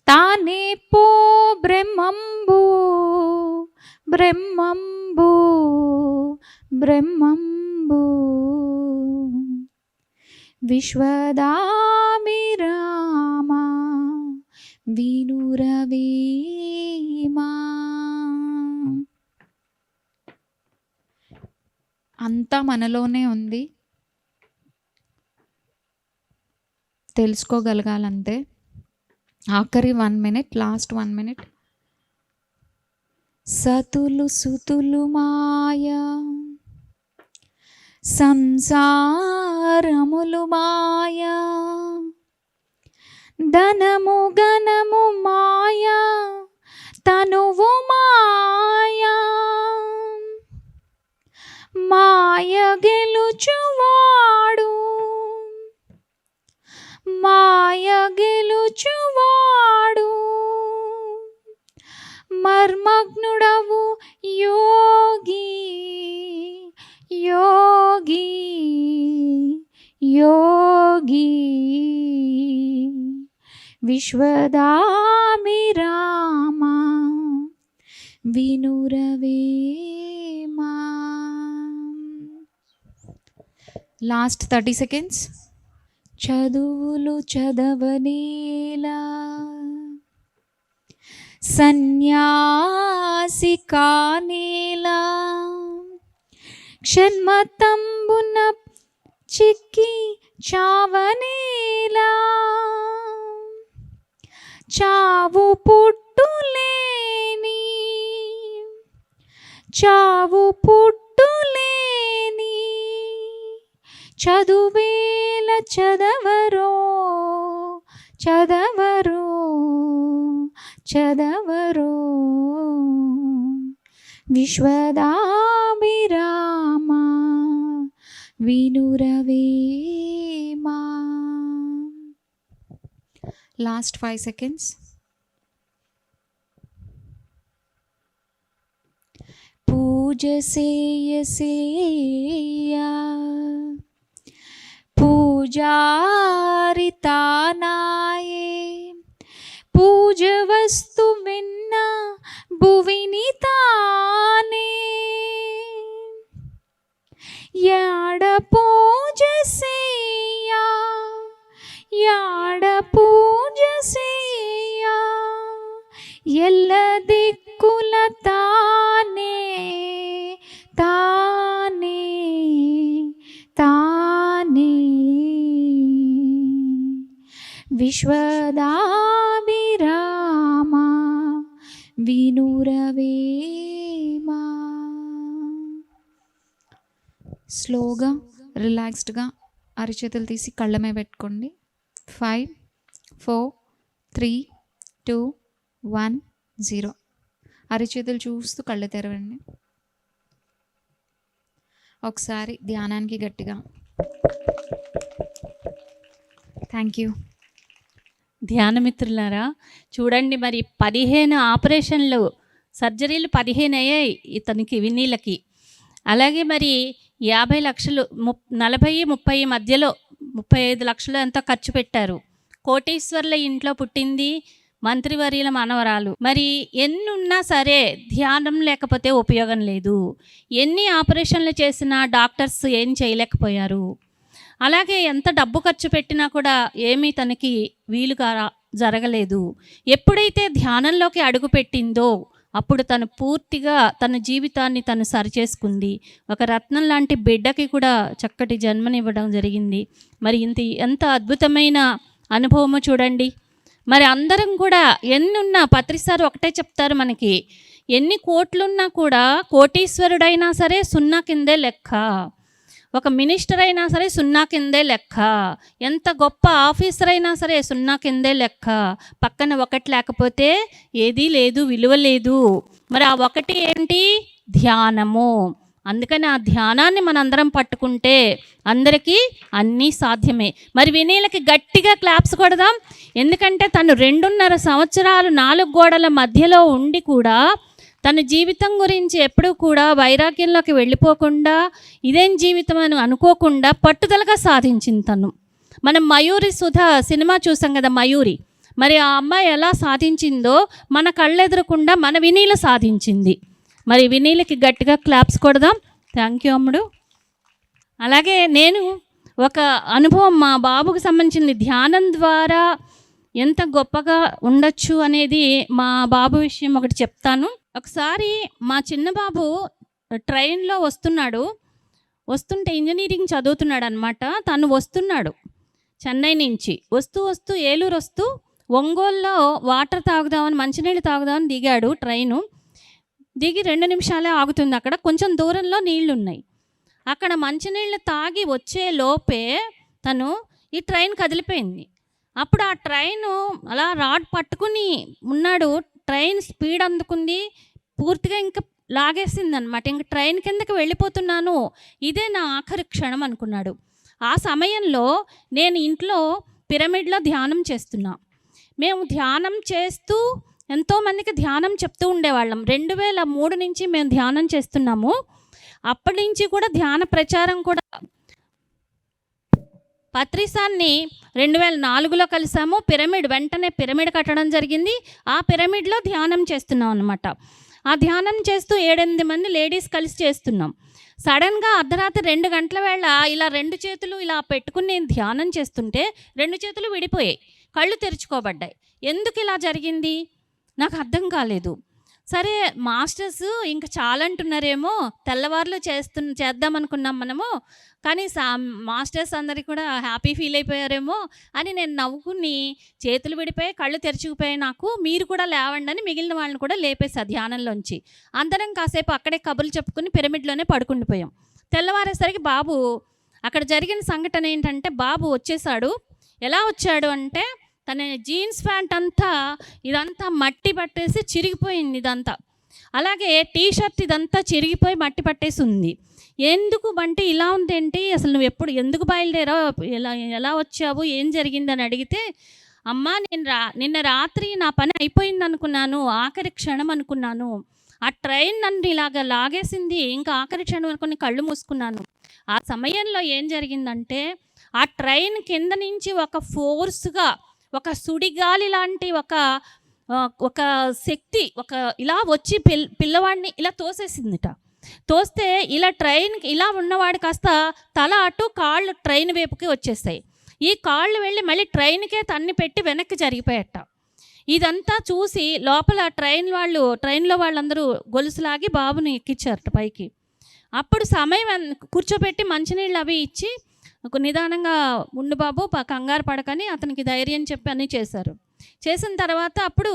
తానే పో బ్రహ్మంబు బ్రహ్మంబు బ్రహ్మంబు. విశ్వదాభిరామ వినురవేమా. అంతా మనలోనే ఉంది, తెలుసుకోగలగాలంతే. ఆఖరి 1 minute, లాస్ట్ 1 minute. సతులు సుతులు మాయా, సంసారములు మాయా, ధనము గణము మాయా, తనువు మాయా, మాయ గెలుచువాడు, మాయ గెలుచువాడు, మర్మగ్నుడవు యోగి, యోగి, యోగి. విశ్వదాభిరామ వినురవేమా. Last 30 seconds. చదువులు చదవనేలా, సన్యాసి కానేలా, క్షణ్మతంబున చిక్కి చావనేలా, చావు పుట్టులేని, చావు పుట్టులేని, చదువేల చదవరో, చదవరో, చదవరో. విశ్వదాభిరామ వినురవేమా. Last 5 seconds. పూజ సేయసేయా, పూజారి తానాయే, పూజ వస్తు విన్న భువిని తానే, యాడ పూజ సేయా, యాడ పూజ సేయా, ఎల్ల దిక్కుల తానే, తానే, తానే. విశ్వదాభిరామ వినురవేమా. స్లోగా రిలాక్స్డ్గా అరిచేతులు తీసి కళ్ళ మీద పెట్టుకోండి. 5 4 3 2 1 0. అరిచేతులు చూస్తూ కళ్ళు తెరవండి. ఒకసారి ధ్యానానికి గట్టిగా థ్యాంక్ యూ. ధ్యానమిత్రులారా చూడండి, మరి 15 ఆపరేషన్లు, సర్జరీలు 15 అయ్యాయి ఇతనికి, వినీలకి. అలాగే మరి 50 లక్షలు, 40 30 మధ్యలో 35 లక్షలు ఎంతో ఖర్చు పెట్టారు. కోటీశ్వర్ల ఇంట్లో పుట్టింది, మంత్రివర్యుల మనవరాలు. మరి ఎన్ని ఉన్నా సరే ధ్యానం లేకపోతే ఉపయోగం లేదు. ఎన్ని ఆపరేషన్లు చేసినా డాక్టర్స్ ఏం చేయలేకపోయారు. అలాగే ఎంత డబ్బు ఖర్చు పెట్టినా కూడా ఏమీ తనకి వీలుగా జరగలేదు. ఎప్పుడైతే ధ్యానంలోకి అడుగుపెట్టిందో అప్పుడు తను పూర్తిగా తన జీవితాన్ని తను సరిచేసుకుంది. ఒక రత్నం లాంటి బిడ్డకి కూడా చక్కటి జన్మనివ్వడం జరిగింది. మరి ఎంత అద్భుతమైన అనుభవమో చూడండి. మరి అందరం కూడా ఎన్నున్నా, పత్రిసారి ఒకటే చెప్తారు మనకి, ఎన్ని కోట్లున్నా కూడా కోటీశ్వరుడైనా సరే సున్నా కిందే లెక్క. ఒక మినిస్టర్ అయినా సరే సున్నా కిందే లెక్క. ఎంత గొప్ప ఆఫీసర్ అయినా సరే సున్నా కిందే లెక్క. పక్కన ఒకటి లేకపోతే ఏదీ లేదు, విలువ లేదు. మరి ఆ ఒకటి ఏంటి? ధ్యానము. అందుకని ఆ ధ్యానాన్ని మనందరం పట్టుకుంటే అందరికీ అన్నీ సాధ్యమే. మరి వినీలకి గట్టిగా క్లాప్స్ కొడదాం. ఎందుకంటే తను 2.5 సంవత్సరాలు 4 గోడల మధ్యలో ఉండి కూడా తన జీవితం గురించి ఎప్పుడూ కూడా వైరాగ్యంలోకి వెళ్ళిపోకుండా, ఇదేం జీవితం అని అనుకోకుండా పట్టుదలగా సాధించింది తను. మనం మయూరి సుధా సినిమా చూసాం కదా, మయూరి. మరి ఆ అమ్మాయి ఎలా సాధించిందో మన కళ్ళెదురకుండా మన వినీల సాధించింది. మరి వినీలకి గట్టిగా క్లాప్స్ కొడదాం. థ్యాంక్ యూ అమ్ముడు. అలాగే నేను ఒక అనుభవం మా బాబుకు సంబంధించింది, ధ్యానం ద్వారా ఎంత గొప్పగా ఉండొచ్చు అనేది మా బాబు విషయం ఒకటి చెప్తాను. ఒకసారి మా చిన్న బాబు ట్రైన్లో వస్తున్నాడు. వస్తుంటే ఇంజనీరింగ్ చదువుతున్నాడు అనమాట. తను వస్తున్నాడు చెన్నై నుంచి. వస్తూ వస్తూ ఏలూరు వస్తూ ఒంగోలులో వాటర్ తాగుదామని, మంచినీళ్ళు తాగుదామని దిగాడు ట్రైను. దిగి 2 నిమిషాలే ఆగుతుంది అక్కడ. కొంచెం దూరంలో నీళ్లున్నాయి. అక్కడ మంచినీళ్ళు తాగి వచ్చే లోపే ఈ ట్రైన్ కదిలిపోయింది. అప్పుడు ఆ ట్రైను అలా రాడ్ పట్టుకుని ఉన్నాడు. ట్రైన్ స్పీడ్ అందుకుంది, పూర్తిగా ఇంకా లాగేసింది అనమాట. ఇంక ట్రైన్ కిందకి వెళ్ళిపోతున్నాను, ఇదే నా ఆఖరి క్షణం అనుకున్నాడు. ఆ సమయంలో నేను ఇంట్లో పిరమిడ్లో ధ్యానం చేస్తున్నా. మేము ధ్యానం చేస్తూ ఎంతోమందికి ధ్యానం చెప్తూ ఉండేవాళ్ళం. 2003 నుంచి మేము ధ్యానం చేస్తున్నాము. అప్పటి నుంచి కూడా ధ్యాన ప్రచారం కూడా పత్రిసాన్ని 2004లో కలిసాము. వెంటనే పిరమిడ్ కట్టడం జరిగింది. ఆ పిరమిడ్లో ధ్యానం చేస్తున్నాం అనమాట. ఆ ధ్యానం చేస్తూ 7-8 మంది లేడీస్ కలిసి చేస్తున్నాం. సడన్గా అర్ధరాత్రి 2 గంటల వేళ ఇలా 2 చేతులు ఇలా పెట్టుకుని నేను ధ్యానం చేస్తుంటే 2 చేతులు విడిపోయాయి, కళ్ళు తెరుచుకోబడ్డాయి. ఎందుకు ఇలా జరిగింది నాకు అర్థం కాలేదు. సరే మాస్టర్స్ ఇంకా చాలా అంటున్నారేమో, తెల్లవారులు చేద్దాం అనుకున్నాం మనము, కానీ మాస్టర్స్ అందరికీ కూడా హ్యాపీ ఫీల్ అయిపోయారేమో అని నేను నవ్వుకుని, చేతులు విడిపోయి కళ్ళు తెరుచుకుపోయాయి నాకు, మీరు కూడా లేవండి అని మిగిలిన వాళ్ళని కూడా లేపేసా ధ్యానంలోంచి. అందరం కాసేపు అక్కడే కబుర్లు చెప్పుకుని పిరమిడ్లోనే పడుకుండిపోయాం. తెల్లవారేసరికి బాబు, అక్కడ జరిగిన సంఘటన ఏంటంటే బాబు వచ్చేసాడు. ఎలా వచ్చాడు అంటే తన జీన్స్ ప్యాంట్ అంతా ఇదంతా మట్టి పట్టేసి చిరిగిపోయింది ఇదంతా. అలాగే టీషర్ట్ ఇదంతా చిరిగిపోయి మట్టి పట్టేసి ఉంది. ఎందుకు బంటి ఇలా ఉందేంటి, అసలు నువ్వు ఎందుకు బయలుదేరావు, ఎలా వచ్చావు, ఏం జరిగిందని అడిగితే, అమ్మా నిన్న రాత్రి నా పని అయిపోయింది అనుకున్నాను, ఆఖరి క్షణం అనుకున్నాను, ఆ ట్రైన్ నన్ను ఇలాగ లాగేసింది, ఇంకా ఆఖరి క్షణం అనుకుని కళ్ళు మూసుకున్నాను. ఆ సమయంలో ఏం జరిగిందంటే ఆ ట్రైన్ కింద నుంచి ఒక ఫోర్స్గా ఒక సుడిగాలి లాంటి ఒక శక్తి ఇలా వచ్చి పిల్లవాడిని ఇలా తోసేసిందిట. తోస్తే ఇలా ట్రైన్కి ఇలా ఉన్నవాడు కాస్త తల అటు, కాళ్ళు ట్రైన్ వైపుకి వచ్చేస్తాయి. ఈ కాళ్ళు వెళ్ళి మళ్ళీ ట్రైన్కే తన్ని పెట్టి వెనక్కి జరిగిపోయట. ఇదంతా చూసి లోపల ట్రైన్లో వాళ్ళందరూ గొలుసులాగి బాబుని ఎక్కించారట పైకి. అప్పుడు సమయం కూర్చోబెట్టి మంచినీళ్ళు అవి ఇచ్చి, నిదానంగా ఉండు బాబు, కంగారు పడకని అతనికి ధైర్యం చెప్పి అన్నీ చేశారు. చేసిన తర్వాత అప్పుడు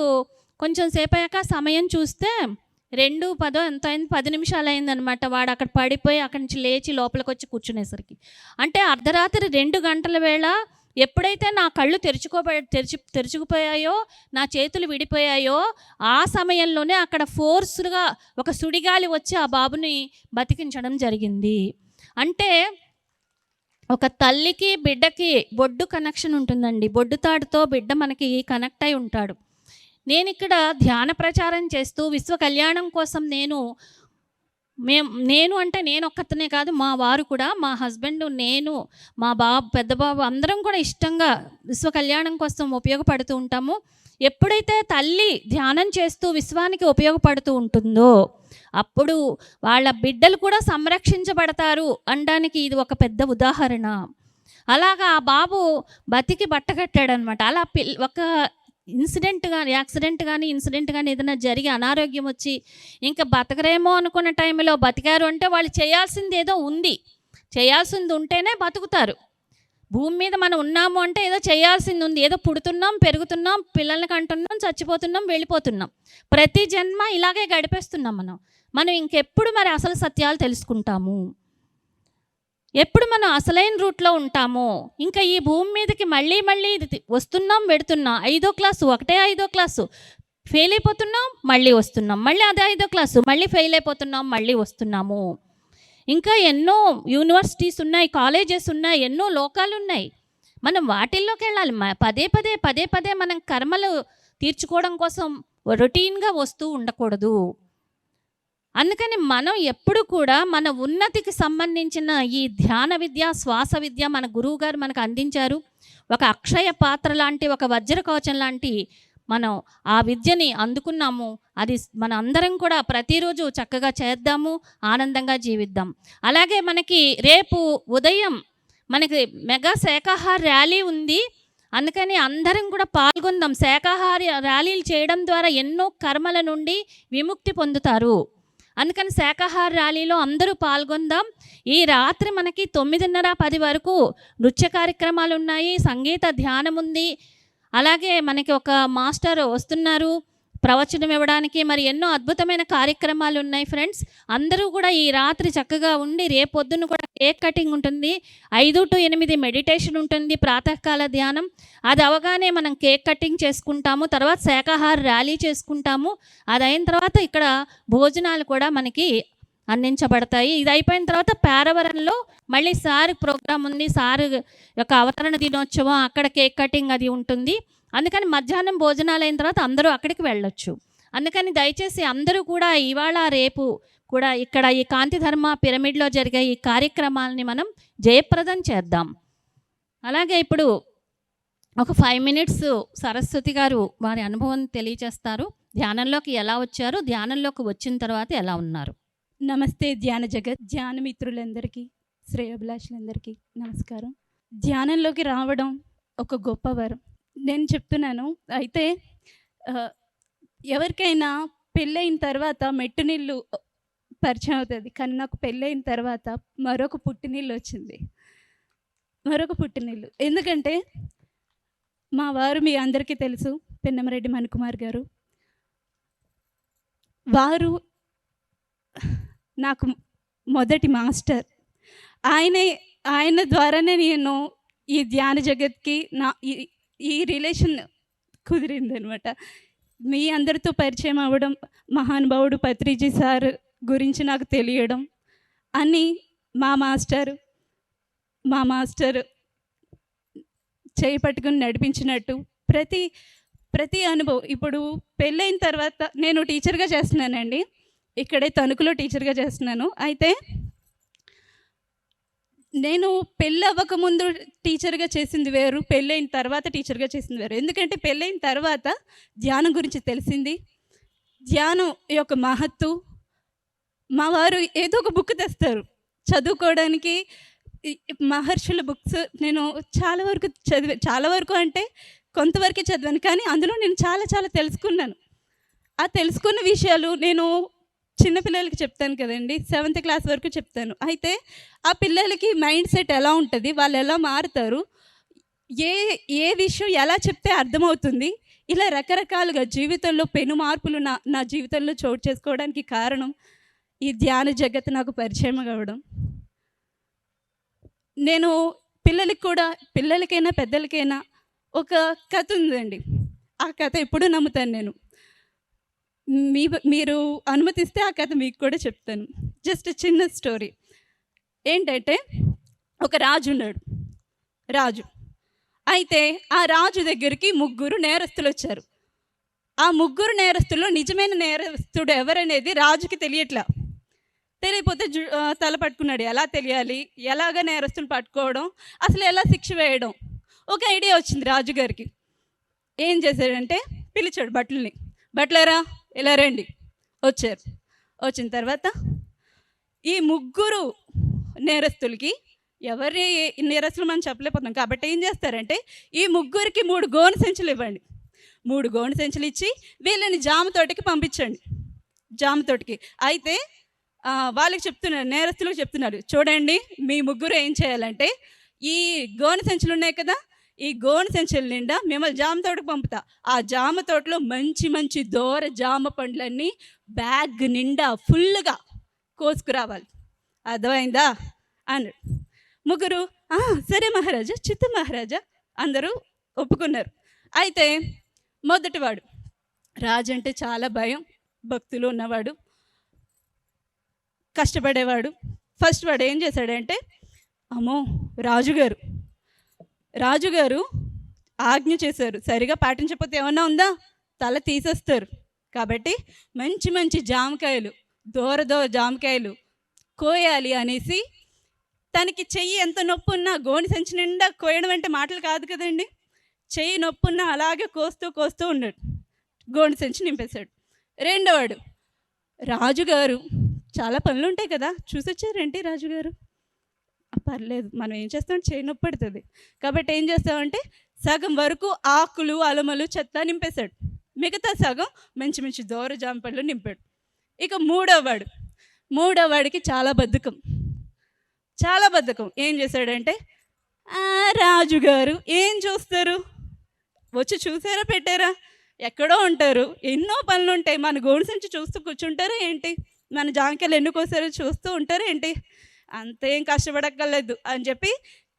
కొంచెం సేపు అయ్యాక సమయం చూస్తే 2:10 ఎంత అయింది, 10 నిమిషాలు అయిందనమాట. వాడు అక్కడ పడిపోయి అక్కడి నుంచి లేచి లోపలికి వచ్చి కూర్చునేసరికి, అంటే అర్ధరాత్రి 2 గంటల వేళ ఎప్పుడైతే నా కళ్ళు తెరుచుకుపోయాయో, నా చేతులు విడిపోయాయో, ఆ సమయంలోనే అక్కడ ఫోర్స్గా ఒక సుడిగాలి వచ్చి ఆ బాబుని బతికించడం జరిగింది. అంటే ఒక తల్లికి బిడ్డకి బొడ్డు కనెక్షన్ ఉంటుందండి. బొడ్డు తాడుతో బిడ్డ మనకి కనెక్ట్ అయి ఉంటాడు. నేను ఇక్కడ ధ్యాన ప్రచారం చేస్తూ విశ్వ కళ్యాణం కోసం నేను అంటే నేను ఒక్కతనే కాదు, మా వారు కూడా, మా హస్బెండ్, నేను, మా పెద్ద బాబు అందరం కూడా ఇష్టంగా విశ్వ కళ్యాణం కోసం ఉపయోగపడుతూ ఉంటాము. ఎప్పుడైతే తల్లి ధ్యానం చేస్తూ విశ్వానికి ఉపయోగపడుతూ ఉంటుందో అప్పుడు వాళ్ళ బిడ్డలు కూడా సంరక్షించబడతారు అనడానికి ఇది ఒక పెద్ద ఉదాహరణ. అలాగా ఆ బాబు బతికి బట్టకట్టాడనమాట. అలా ఒక యాక్సిడెంట్ కానీ ఏదైనా జరిగి అనారోగ్యం వచ్చి ఇంకా బతకరేమో అనుకున్న టైంలో బతికారు అంటే వాళ్ళు చేయాల్సింది ఏదో ఉంది. చేయాల్సింది ఉంటేనే బతుకుతారు. భూమి మీద మనం ఉన్నాము అంటే ఏదో చేయాల్సింది ఉంది. ఏదో పుడుతున్నాం, పెరుగుతున్నాం, పిల్లల్ని కంటున్నాం, చచ్చిపోతున్నాం, వెళ్ళిపోతున్నాం. ప్రతి జన్మ ఇలాగే గడిపేస్తున్నాం మనం ఇంకెప్పుడు మరి అసలు సత్యాలు తెలుసుకుంటాము, ఎప్పుడు మనం అసలైన రూట్లో ఉంటామో. ఇంకా ఈ భూమి మీదకి మళ్ళీ వస్తున్నాం, పెడుతున్నాం. 5వ క్లాసు, 5వ క్లాసు ఫెయిల్ అయిపోతున్నాం, మళ్ళీ వస్తున్నాం, మళ్ళీ అదే 5వ క్లాసు, మళ్ళీ ఫెయిల్ అయిపోతున్నాం, మళ్ళీ వస్తున్నాము. ఇంకా ఎన్నో యూనివర్సిటీస్ ఉన్నాయి, కాలేజెస్ ఉన్నాయి, ఎన్నో లోకాలు ఉన్నాయి. మనం వాటిల్లోకి వెళ్ళాలి. పదే పదే మనం కర్మలు తీర్చుకోవడం కోసం రొటీన్గా వస్తూ ఉండకూడదు. అందుకని మనం ఎప్పుడు కూడా మన ఉన్నతికి సంబంధించిన ఈ ధ్యాన విద్య, శ్వాస విద్య మన గురువు గారు మనకు అందించారు. ఒక అక్షయ పాత్ర లాంటి, ఒక వజ్రకవచం లాంటి మనం ఆ విద్యని అందుకున్నాము. అది మన అందరం కూడా ప్రతిరోజు చక్కగా చేద్దాము, ఆనందంగా జీవిద్దాం. అలాగే మనకి రేపు ఉదయం మనకి మెగా శాకాహార ర్యాలీ ఉంది. అందుకని అందరం కూడా పాల్గొందాం. శాకాహార ర్యాలీలు చేయడం ద్వారా ఎన్నో కర్మల నుండి విముక్తి పొందుతారు. అందుకని శాకాహార ర్యాలీలో అందరూ పాల్గొందాం. ఈ రాత్రి మనకి 9:30, 10 వరకు నృత్య కార్యక్రమాలు ఉన్నాయి, సంగీత ధ్యానం ఉంది. అలాగే మనకి ఒక మాస్టర్ వస్తున్నారు ప్రవచనం ఇవ్వడానికి. మరి ఎన్నో అద్భుతమైన కార్యక్రమాలు ఉన్నాయి ఫ్రెండ్స్. అందరూ కూడా ఈ రాత్రి చక్కగా ఉండి రేపొద్దున కూడా కేక్ కటింగ్ ఉంటుంది, 5 to 8 మెడిటేషన్ ఉంటుంది, ప్రాతకాల ధ్యానం. అది అవగానే మనం కేక్ కటింగ్ చేసుకుంటాము, తర్వాత శాకాహార ర్యాలీ చేసుకుంటాము. అది అయిన తర్వాత ఇక్కడ భోజనాలు కూడా మనకి అందించబడతాయి. ఇది అయిపోయిన తర్వాత పేరవరంలో మళ్ళీ సార్ ప్రోగ్రాం ఉంది, సార్ యొక్క అవతరణ దినోత్సవం, అక్కడ కేక్ కటింగ్ అది ఉంటుంది. అందుకని మధ్యాహ్నం భోజనాలు అయిన తర్వాత అందరూ అక్కడికి వెళ్ళొచ్చు. అందుకని దయచేసి అందరూ కూడా ఇవాళ రేపు కూడా ఇక్కడ ఈ కాంతిధర్మ పిరమిడ్లో జరిగే ఈ కార్యక్రమాలని మనం జయప్రదం చేద్దాం. అలాగే ఇప్పుడు ఒక 5 minutes సరస్వతి గారు వారి అనుభవం తెలియజేస్తారు. ధ్యానంలోకి ఎలా వచ్చారు, ధ్యానంలోకి వచ్చిన తర్వాత ఎలా ఉన్నారు. నమస్తే ధ్యాన జగత్, ధ్యాన మిత్రులందరికీ, శ్రేయోభిలాషులందరికీ నమస్కారం. ధ్యానంలోకి రావడం ఒక గొప్ప వరం. నేను చెప్తున్నాను. అయితే ఎవరికైనా పెళ్ళైన తర్వాత మెట్టునీళ్ళు పరిచయం అవుతుంది, కానీ నాకు పెళ్ళైన తర్వాత మరొక పుట్టినీళ్ళు వచ్చింది, మరొక పుట్టినీళ్ళు. ఎందుకంటే మా వారు మీ అందరికీ తెలుసు, పెన్నమరెడ్డి మణికుమార్ గారు. వారు నాకు మొదటి మాస్టర్. ఆయన ద్వారానే నేను ఈ ధ్యాన జగత్కి ఈ రిలేషన్ కుదిరిందనమాట. మీ అందరితో పరిచయం అవ్వడం, మహానుభావుడు పత్రిజీ సార్ గురించి నాకు తెలియడం అని మా మాస్టర్ చేయి పట్టుకుని నడిపించినట్టు ప్రతి అనుభవం. ఇప్పుడు పెళ్ళైన తర్వాత నేను టీచర్గా చేస్తున్నానండి, ఇక్కడే తణుకులో టీచర్గా చేస్తున్నాను. అయితే నేను పెళ్ళి అవ్వకముందు టీచర్గా చేసింది వేరు, పెళ్ళైన తర్వాత టీచర్గా చేసింది వేరు. ఎందుకంటే పెళ్ళైన తర్వాత ధ్యానం గురించి తెలిసింది, ధ్యానం యొక్క మహత్తు. మా వారు ఏదో ఒక బుక్ తెస్తారు చదువుకోవడానికి, మహర్షుల బుక్స్ నేను చాలా వరకు అంటే కొంతవరకే చదివాను, కానీ అందులో నేను చాలా తెలుసుకున్నాను. ఆ తెలుసుకున్న విషయాలు నేను చిన్నపిల్లలకి చెప్తాను కదండి, 7th class వరకు చెప్తాను. అయితే ఆ పిల్లలకి మైండ్ సెట్ ఎలా ఉంటుంది, వాళ్ళు ఎలా మారుతారు, ఏ విషయం ఎలా చెప్తే అర్థమవుతుంది, ఇలా రకరకాలుగా జీవితంలో పెను మార్పులు నా జీవితంలో చోటు చేసుకోవడానికి కారణం ఈ ధ్యాన జగత్ నాకు పరిచయం కావడం. నేను పిల్లలకైనా పెద్దలకైనా ఒక కథ ఉందండి, ఆ కథ ఎప్పుడూ నమ్ముతాను నేను. మీరు అనుమతిస్తే ఆ కథ మీకు కూడా చెప్తాను. జస్ట్ చిన్న స్టోరీ. ఏంటంటే ఒక రాజు ఉన్నాడు, అయితే ఆ రాజు దగ్గరికి 3 నేరస్తులు వచ్చారు. ఆ 3 నేరస్తుల్లో నిజమైన నేరస్తుడు ఎవరనేది రాజుకి తెలియపోతే తల పట్టుకున్నాడు. ఎలా తెలియాలి, ఎలాగ నేరస్తులు పట్టుకోవడం, అసలు ఎలా శిక్ష వేయడం, ఒక ఐడియా వచ్చింది రాజుగారికి. ఏం చేశాడంటే పిలిచాడు బట్లరా ఇలా రండి. వచ్చారు. వచ్చిన తర్వాత ఈ 3 నేరస్తులకి ఎవరి నేరస్తులు మనం చెప్పలేకపోతున్నాం కాబట్టి ఏం చేస్తారంటే ఈ 3కి 3 గోనె సంచులు ఇవ్వండి. 3 గోనె సంచులు ఇచ్చి వీళ్ళని జామ తోటకి పంపించండి, జామ తోటకి. అయితే వాళ్ళకి చెప్తున్నారు, నేరస్తులకు చెప్తున్నారు, చూడండి మీ 3 ఏం చేయాలంటే ఈ గోనె సంచులు ఉన్నాయి కదా, ఈ గోనె సంచుల నిండా మిమ్మల్ని జామ తోటకు పంపుతా. ఆ జామ తోటలో మంచి దోర జామ పండ్లన్నీ బ్యాగ్ నిండా ఫుల్గా కోసుకురావాలి, అర్థమైందా అన్నాడు. 3 సరే మహారాజా, చిత్త మహారాజా అందరూ ఒప్పుకున్నారు. అయితే మొదటివాడు రాజు అంటే చాలా భయం, భక్తులు ఉన్నవాడు, కష్టపడేవాడు. ఫస్ట్ వాడు ఏం చేశాడంటే, అమ్మో రాజుగారు ఆజ్ఞ చేశారు, సరిగా పాటించకపోతే ఏమన్నా ఉందా, తల తీసేస్తారు. కాబట్టి మంచి జామకాయలు, దూర జామకాయలు కోయాలి అనేసి తనకి చెయ్యి ఎంత నొప్పి ఉన్నా, గోని సంచి నిండా కోయడం అంటే మాటలు కాదు కదండి, చెయ్యి నొప్పి ఉన్నా అలాగే కోస్తూ ఉన్నాడు, గోని సంచి నింపేశాడు. రెండోవాడు రాజుగారు, చాలా పనులు ఉంటాయి కదా, చూసొచ్చారేంటి రాజుగారు, పర్లేదు మనం ఏం చేస్తాం, చేయి నొప్పి పడుతుంది కాబట్టి ఏం చేస్తామంటే సగం వరకు ఆకులు అలమలు చెత్త నింపేశాడు, మిగతా సగం మంచి దోర జాంపళ్ళు నింపాడు. ఇక 3వ వాడు మూడో వాడికి చాలా బద్ధకం. ఏం చేశాడంటే, రాజుగారు ఏం చూస్తారు, వచ్చి చూసారా పెట్టారా, ఎక్కడో ఉంటారు, ఎన్నో పనులు ఉంటాయి, మన గోడు సంచి చూస్తూ కూర్చుంటారా ఏంటి, మన జాంకాయలు ఎన్నుకోసారో చూస్తూ ఉంటారా ఏంటి, అంతేం కష్టపడక్కర్లేదు అని చెప్పి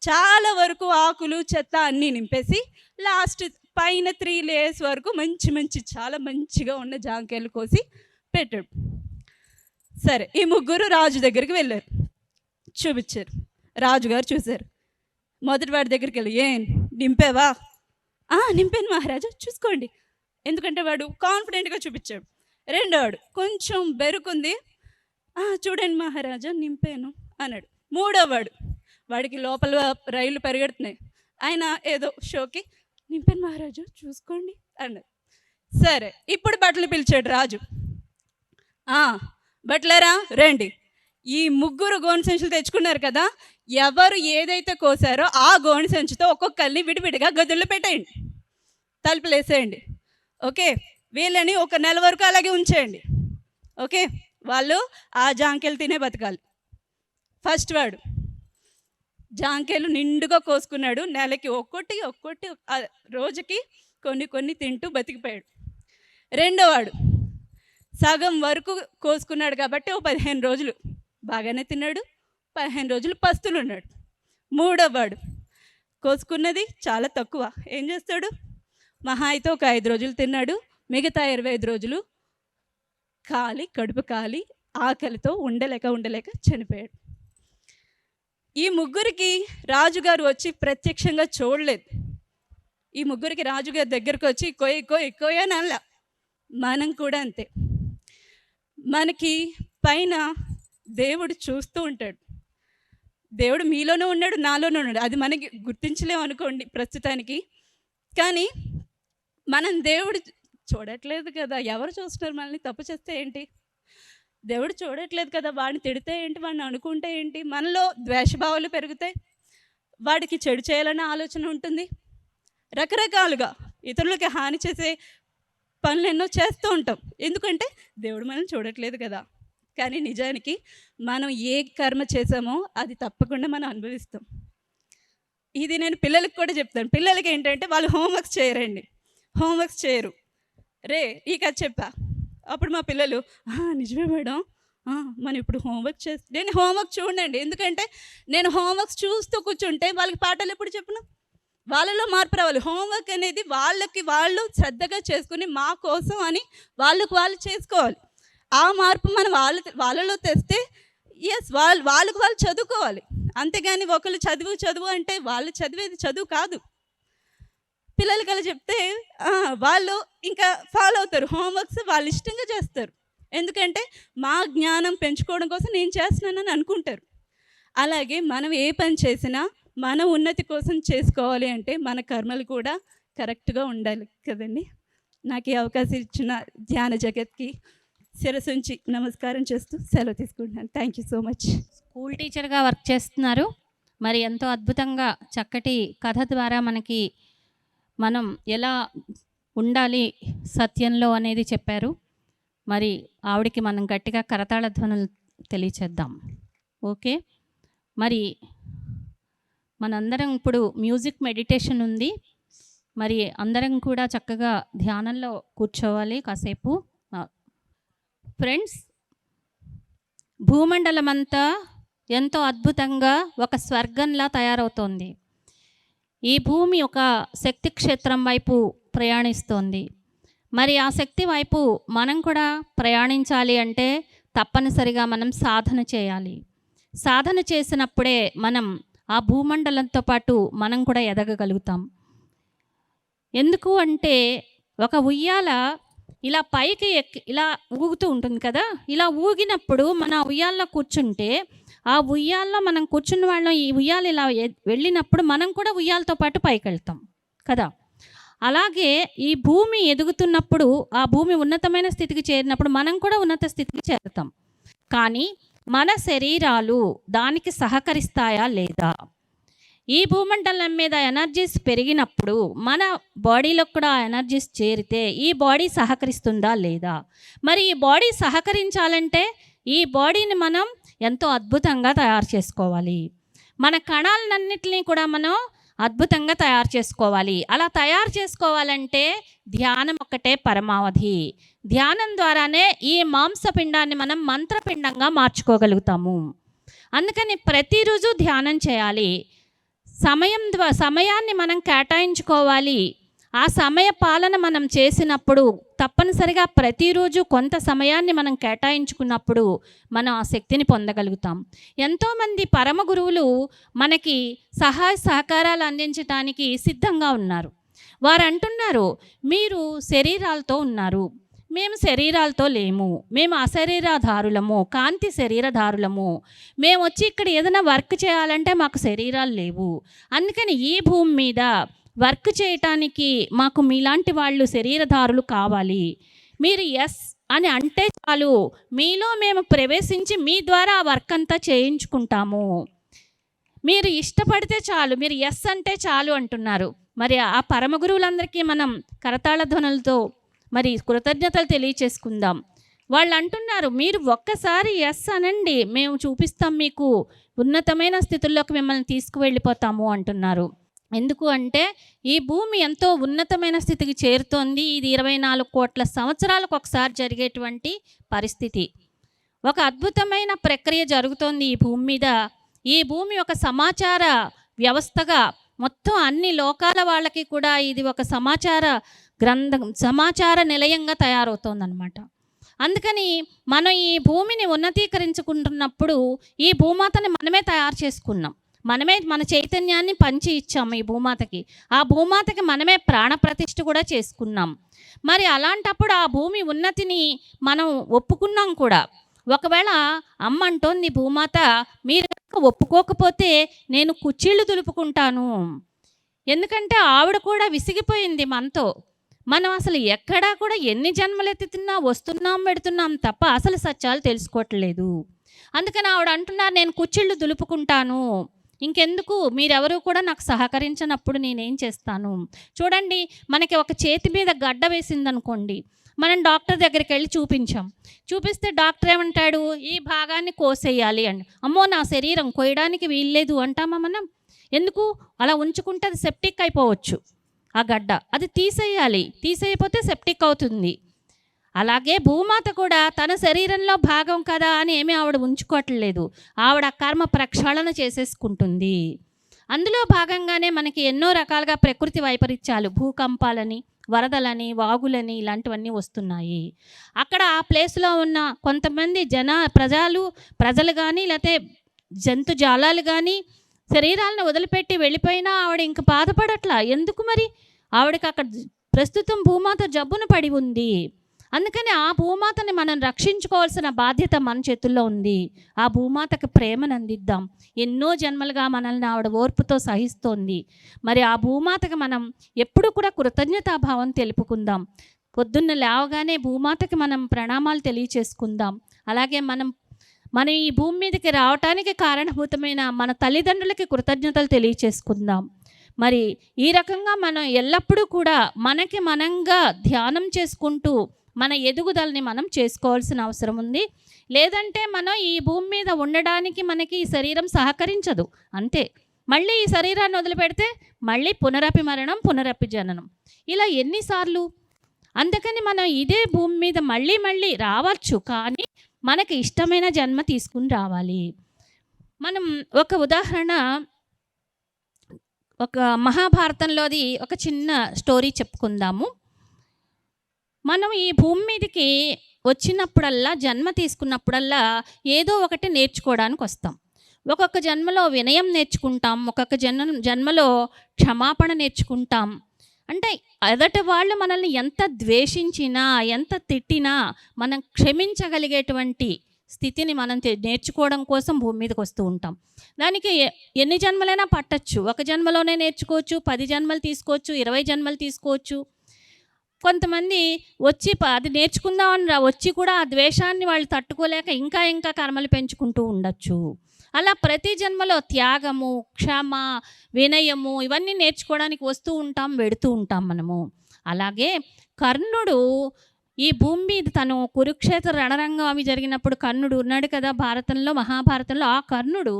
చాలా వరకు ఆకులు చెత్త అన్నీ నింపేసి లాస్ట్ పైన 3 లేయర్స్ వరకు మంచి చాలా మంచిగా ఉన్న జాంకాయలు కోసి పెట్టాడు. సరే, ఈ ముగ్గురు రాజు దగ్గరికి వెళ్ళారు, చూపించారు. రాజుగారు చూశారు. మొదటి వాడి దగ్గరికి వెళ్ళి, ఏం నింపావా? నింపాను మహారాజా, చూసుకోండి. ఎందుకంటే వాడు కాన్ఫిడెంట్గా చూపించాడు. రెండోవాడు కొంచెం బెరుకుంది, చూడండి మహారాజా నింపాను అన్నాడు. మూడోవాడు, వాడికి లోపల రైలు పరిగెడుతున్నాయి, ఆయన ఏదో షోకి నింపాను మహారాజా చూసుకోండి అన్నాడు. సరే, ఇప్పుడు బట్టలు పిలిచాడు రాజు. బట్లరా రండి, ఈ ముగ్గురు గోనె సంచులు తెచ్చుకున్నారు కదా, ఎవరు ఏదైతే కోసారో ఆ గోనె సంచితో ఒక్కొక్కరిని విడివిడిగా గదుల్లో పెట్టేయండి, తలుపులు వేసేయండి. ఓకే, వీళ్ళని 1 నెల వరకు అలాగే ఉంచేయండి. ఓకే, వాళ్ళు ఆ జాంకాయలు తినే బతకాలి. ఫస్ట్ వాడు జాంకాయలు నిండుగా కోసుకున్నాడు, నెలకి ఒక్కొట్టి రోజుకి కొన్ని తింటూ బతికిపోయాడు. రెండోవాడు సగం వరకు కోసుకున్నాడు కాబట్టి 15 రోజులు బాగానే తిన్నాడు, 15 రోజులు పస్తులు ఉన్నాడు. మూడోవాడు కోసుకున్నది చాలా తక్కువ, ఏం చేస్తాడు, మహా అయితే 5 రోజులు తిన్నాడు, మిగతా 25 రోజులు కడుపు కాలి ఆకలితో ఉండలేక చనిపోయాడు. ఈ ముగ్గురికి రాజుగారు వచ్చి ప్రత్యక్షంగా చూడలేదు. ఈ ముగ్గురికి రాజుగారి దగ్గరకు వచ్చి కోయ నల్ల. మనం కూడా అంతే, మనకి పైన దేవుడు చూస్తూ ఉంటాడు. దేవుడు మీలోనే ఉన్నాడు, నాలోనే ఉన్నాడు, అది మనకి గుర్తించలేము అనుకోండి ప్రస్తుతానికి. కానీ మనం దేవుడు చూడట్లేదు కదా, ఎవరు చూస్తున్నారు మనల్ని, తప్పు చేస్తే ఏంటి, దేవుడు చూడట్లేదు కదా, వాడిని తిడితే ఏంటి, వాడిని అనుకుంటే ఏంటి, మనలో ద్వేషభావాలు పెరుగుతాయి, వాడికి చెడు చేయాలనే ఆలోచన ఉంటుంది, రకరకాలుగా ఇతరులకి హాని చేసే పనులు ఎన్నో చేస్తూ ఉంటాం, ఎందుకంటే దేవుడు మనల్ని చూడట్లేదు కదా. కానీ నిజానికి మనం ఏ కర్మ చేసామో అది తప్పకుండా మనం అనుభవిస్తాం. ఇది నేను పిల్లలకి కూడా చెప్తాను. పిల్లలకి ఏంటంటే వాళ్ళు హోంవర్క్స్ చేయరు. ఈ కథ చెప్పా, అప్పుడు మా పిల్లలు నిజమే మేడం, మనం ఇప్పుడు హోంవర్క్ నేను హోంవర్క్ చూడండి, ఎందుకంటే నేను హోంవర్క్స్ చూస్తూ కూర్చుంటే వాళ్ళకి పాఠాలు ఎప్పుడు చెప్పను, వాళ్ళలో మార్పు రావాలి. హోంవర్క్ అనేది వాళ్ళు శ్రద్ధగా చేసుకుని మా కోసం అని వాళ్ళు చేసుకోవాలి. ఆ మార్పు మనం వాళ్ళలో తెస్తే వాళ్ళకు వాళ్ళు చదువుకోవాలి. అంతేగాని ఒకళ్ళు చదువు అంటే వాళ్ళు చదివేది చదువు కాదు. పిల్లలకి అలా చెప్తే వాళ్ళు ఇంకా ఫాలో అవుతారు, హోంవర్క్స్ వాళ్ళు ఇష్టంగా చేస్తారు, ఎందుకంటే మా జ్ఞానం పెంచుకోవడం కోసం నేను చేస్తున్నానని అనుకుంటారు. అలాగే మనం ఏ పని చేసినా మన ఉన్నతి కోసం చేసుకోవాలి అంటే మన కర్మలు కూడా కరెక్ట్గా ఉండాలి కదండి. నాకు ఈ అవకాశం ఇచ్చిన ధ్యాన జగత్కి శిరసుంచి నమస్కారం చేస్తూ సెలవు తీసుకుంటున్నాను. Thank you so much. School టీచర్గా వర్క్ చేస్తున్నారు, మరి ఎంతో అద్భుతంగా చక్కటి కథ ద్వారా మనం ఎలా ఉండాలి సత్యంలో అనేది చెప్పారు. మరి ఆవిడికి మనం గట్టిగా కరతాళ ధ్వనులు తెలియచేద్దాం. ఓకే, మరి మనందరం ఇప్పుడు మ్యూజిక్ మెడిటేషన్ ఉంది, మరి అందరం కూడా చక్కగా ధ్యానంలో కూర్చోవాలి కాసేపు. ఫ్రెండ్స్, భూమండలం అంతా ఎంతో అద్భుతంగా ఒక స్వర్గంలా తయారవుతోంది. ఈ భూమి ఒక శక్తి క్షేత్రం వైపు ప్రయాణిస్తోంది. మరి ఆ శక్తి వైపు మనం కూడా ప్రయాణించాలి అంటే తప్పనిసరిగా మనం సాధన చేయాలి. సాధన చేసినప్పుడే మనం ఆ భూమండలంతో పాటు మనం కూడా ఎదగగలుగుతాం. ఎందుకు అంటే ఒక ఉయ్యాల ఇలా పైకి ఇలా ఊగుతూ ఉంటుంది కదా, ఇలా ఊగినప్పుడు మన ఉయ్యాల్లో కూర్చుంటే ఆ ఉయ్యాల్లో మనం కూర్చున్న వాళ్ళం ఈ ఉయ్యాల ఇలా వెళ్ళినప్పుడు మనం కూడా ఉయ్యాలతో పాటు పైకి వెళ్తాం కదా. అలాగే ఈ భూమి ఎదుగుతున్నప్పుడు ఆ భూమి ఉన్నతమైన స్థితికి చేరినప్పుడు మనం కూడా ఉన్నత స్థితికి చేరుతాం. కానీ మన శరీరాలు దానికి సహకరిస్తాయా లేదా? ఈ భూమండలం మీద ఎనర్జీస్ పెరిగినప్పుడు మన బాడీలో కూడా ఎనర్జీస్ చేరితే ఈ బాడీ సహకరిస్తుందా లేదా? మరి ఈ బాడీ సహకరించాలంటే ఈ బాడీని మనం ఎంతో అద్భుతంగా తయారు చేసుకోవాలి. మన కణాలన్నింటినీ కూడా మనం అద్భుతంగా తయారు చేసుకోవాలి. అలా తయారు చేసుకోవాలంటే ధ్యానం ఒక్కటే పరమావధి. ధ్యానం ద్వారానే ఈ మాంసపిండాన్ని మనం మంత్రపిండంగా మార్చుకోగలుగుతాము. అందుకని ప్రతిరోజు ధ్యానం చేయాలి. సమయాన్ని మనం కేటాయించుకోవాలి. ఆ సమయ పాలన మనం చేసినప్పుడు తప్పనిసరిగా ప్రతిరోజు కొంత సమయాన్ని మనం కేటాయించుకున్నప్పుడు మనం ఆ శక్తిని పొందగలుగుతాం. ఎంతోమంది పరమ గురువులు మనకి సహాయ సహకారాలు అందించడానికి సిద్ధంగా ఉన్నారు. వారు అంటున్నారు, మీరు శరీరాలతో ఉన్నారు, మేము శరీరాలతో లేము, మేము అశరీరధారులము, కాంతి శరీరధారులము. మేము వచ్చి ఇక్కడ ఏదైనా వర్క్ చేయాలంటే మాకు శరీరాలు లేవు. అందుకని ఈ భూమి మీద వర్క్ చేయటానికి మాకు మీలాంటి వాళ్ళు శరీరధారులు కావాలి. మీరు ఎస్ అని అంటే చాలు, మీలో మేము ప్రవేశించి మీ ద్వారా ఆ వర్క్ అంతా చేయించుకుంటాము. మీరు ఇష్టపడితే చాలు, మీరు ఎస్ అంటే చాలు అంటున్నారు. మరి ఆ పరమ గురువులందరికీ మనం కరతాళ ధ్వనులతో మరి కృతజ్ఞతలు తెలియచేసుకుందాం. వాళ్ళు అంటున్నారు, మీరు ఒక్కసారి ఎస్ అనండి, మేము చూపిస్తాం మీకు, ఉన్నతమైన స్థితుల్లోకి మిమ్మల్ని తీసుకువెళ్ళిపోతాము అంటున్నారు. ఎందుకు అంటే ఈ భూమి ఎంతో ఉన్నతమైన స్థితికి చేరుతోంది. ఇది 24 కోట్ల సంవత్సరాలకు ఒకసారి జరిగేటువంటి పరిస్థితి. ఒక అద్భుతమైన ప్రక్రియ జరుగుతోంది ఈ భూమి మీద. ఈ భూమి ఒక సమాచార వ్యవస్థగా మొత్తం అన్ని లోకాల వాళ్ళకి కూడా ఇది ఒక సమాచార నిలయంగా తయారవుతోందన్నమాట. అందుకని మనం ఈ భూమిని ఉన్నతీకరించుకుంటున్నప్పుడు ఈ భూమాతని మనమే తయారు చేసుకున్నాం. మనమే మన చైతన్యాన్ని పంచి ఇచ్చాము ఈ భూమాతకి. ఆ భూమాతకి మనమే ప్రాణప్రతిష్ఠ కూడా చేసుకున్నాం. మరి అలాంటప్పుడు ఆ భూమి ఉన్నతిని మనం ఒప్పుకున్నాం కూడా. ఒకవేళ అమ్మ అంటోంది భూమాత, మీరు ఒప్పుకోకపోతే నేను కుర్చీళ్ళు దులుపుకుంటాను. ఎందుకంటే ఆవిడ కూడా విసిగిపోయింది మనతో. మనం అసలు ఎక్కడా కూడా ఎన్ని జన్మలు ఎత్తుతున్నా వస్తున్నాం పెడుతున్నాం తప్ప అసలు సత్యాలు తెలుసుకోవట్లేదు. అందుకని ఆవిడ అంటున్నారు, నేను కుర్చీళ్ళు దులుపుకుంటాను, ఇంకెందుకు, మీరెవరూ కూడా నాకు సహకరించినప్పుడు నేనేం చేస్తాను. చూడండి, మనకి ఒక చేతి మీద గడ్డ వేసిందనుకోండి, మనం డాక్టర్ దగ్గరికి వెళ్ళి చూపిస్తే డాక్టర్ ఏమంటాడు, ఈ భాగాన్ని కోసేయాలి అండి. అమ్మో నా శరీరం కోయడానికి వీల్లేదు అంటామా మనం? ఎందుకు? అలా ఉంచుకుంటే అది సెప్టిక్ అయిపోవచ్చు. ఆ గడ్డ అది తీసేయాలి, తీసేయకపోతే సెప్టిక్ అవుతుంది. అలాగే భూమాత కూడా తన శరీరంలో భాగం కదా అని ఏమీ ఆవిడ ఉంచుకోవట్లేదు. ఆవిడ కర్మ ప్రక్షాళన చేసేసుకుంటుంది. అందులో భాగంగానే మనకి ఎన్నో రకాలుగా ప్రకృతి వైపరీత్యాలు, భూకంపాలని, వరదలని, వాగులని ఇలాంటివన్నీ వస్తున్నాయి. అక్కడ ఆ ప్లేస్లో ఉన్న కొంతమంది ప్రజలు కానీ లేకపోతే జంతుజాలాలు కానీ శరీరాలను వదిలిపెట్టి వెళ్ళిపోయినా ఆవిడ ఇంక బాధపడట్లా. ఎందుకు మరి? ఆవిడకి అక్కడ ప్రస్తుతం భూమాత జబ్బున పడి ఉంది. అందుకని ఆ భూమాతని మనం రక్షించుకోవాల్సిన బాధ్యత మన చేతుల్లో ఉంది. ఆ భూమాతకి ప్రేమను అందిద్దాం. ఎన్నో జన్మలుగా మనల్ని ఆవిడ ఓర్పుతో సహిస్తోంది. మరి ఆ భూమాతకి మనం ఎప్పుడు కూడా కృతజ్ఞతాభావం తెలుపుకుందాం. పొద్దున్న లేవగానే భూమాతకి మనం ప్రణామాలు తెలియచేసుకుందాం. అలాగే మనం ఈ భూమి మీదకి రావటానికి కారణభూతమైన మన తల్లిదండ్రులకి కృతజ్ఞతలు తెలియచేసుకుందాం. మరి ఈ రకంగా మనం ఎల్లప్పుడూ కూడా మనకి మనంగా ధ్యానం చేసుకుంటూ మన ఎదుగుదలని మనం చేసుకోవాల్సిన అవసరం ఉంది. లేదంటే మనం ఈ భూమి మీద ఉండడానికి మనకి ఈ శరీరం సహకరించదు. అంతే. మళ్ళీ ఈ శరీరాన్ని వదిలిపెడితే మళ్ళీ పునరపి మరణం, పునరపి జననం, ఇలా ఎన్నిసార్లు? అందుకని మనం ఇదే భూమి మీద మళ్ళీ రావచ్చు, కానీ మనకి ఇష్టమైన జన్మ తీసుకుని రావాలి. మనం ఒక ఉదాహరణ, ఒక మహాభారతంలోది ఒక చిన్న స్టోరీ చెప్పుకుందాము. మనం ఈ భూమి మీదకి వచ్చినప్పుడల్లా, జన్మ తీసుకున్నప్పుడల్లా ఏదో ఒకటి నేర్చుకోవడానికి వస్తాం. ఒక్కొక్క జన్మలో వినయం నేర్చుకుంటాం, ఒక్కొక్క జన్మలో క్షమాపణ నేర్చుకుంటాం. అంటే ఎదటి వాళ్ళు మనల్ని ఎంత ద్వేషించినా, ఎంత తిట్టినా మనం క్షమించగలిగేటువంటి స్థితిని మనం నేర్చుకోవడం కోసం భూమి మీదకి వస్తూ ఉంటాం. దానికి ఎన్ని జన్మలైనా పట్టచ్చు. ఒక జన్మలోనే నేర్చుకోవచ్చు, 10 జన్మలు తీసుకోవచ్చు, 20 జన్మలు తీసుకోవచ్చు. కొంతమంది వచ్చి అది నేర్చుకుందామని వచ్చి కూడా ఆ ద్వేషాన్ని వాళ్ళు తట్టుకోలేక ఇంకా కర్మలు పెంచుకుంటూ ఉండొచ్చు. అలా ప్రతి జన్మలో త్యాగము, క్షమ, వినయము ఇవన్నీ నేర్చుకోవడానికి వస్తూ ఉంటాం, వెడుతూ ఉంటాం మనము. అలాగే కర్ణుడు ఈ భూమి మీద తను కురుక్షేత్ర రణరంగం అవి జరిగినప్పుడు కర్ణుడు ఉన్నాడు కదా భారతంలో, మహాభారతంలో. ఆ కర్ణుడు